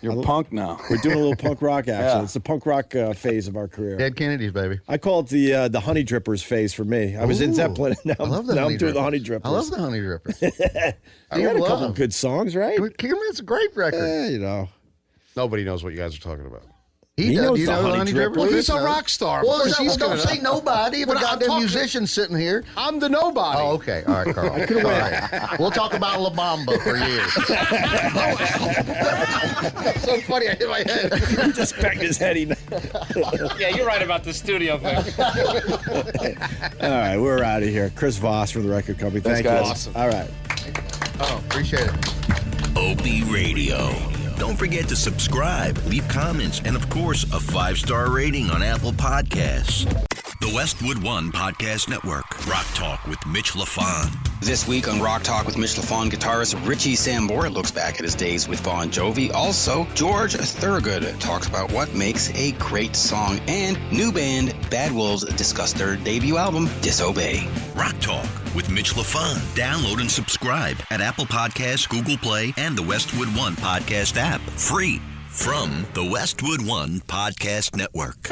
You're punk now. We're doing a little punk rock action. Yeah. It's the punk rock phase of our career. Dead Kennedys, baby. I call it the Honey Drippers phase for me. I was in Zeppelin. Now, I love the now Honey I'm doing the Drippers. Honey Drippers. I love the Honey Drippers. I got a couple good songs, right? It's a great record. You know. Nobody knows what you guys are talking about. He knows does. You the know Honey Honey Drippers. Drippers? He's a rock star. Well, Of course he's don't gonna say know. nobody. If a But I'm goddamn talking- musician sitting here. I'm the nobody. Oh, okay. All right, Carl. All right. We'll talk about La Bamba for years. That's so funny. I hit my head. He just banged his head. Yeah, you're right about the studio thing. All right, we're out of here. Chris Voss from the record company. Thanks, Thank you. guys. Awesome. All right. Oh, appreciate it. Opie Radio. Don't forget to subscribe, leave comments, and of course, a 5-star rating on Apple Podcasts. The Westwood One Podcast Network. Rock Talk with Mitch LaFon. This week on Rock Talk with Mitch LaFon, guitarist Richie Sambora looks back at his days with Bon Jovi. Also, George Thorogood talks about what makes a great song. And new band Bad Wolves discuss their debut album, Disobey. Rock Talk with Mitch LaFon. Download and subscribe at Apple Podcasts, Google Play, and the Westwood One Podcast app. Free from the Westwood One Podcast Network.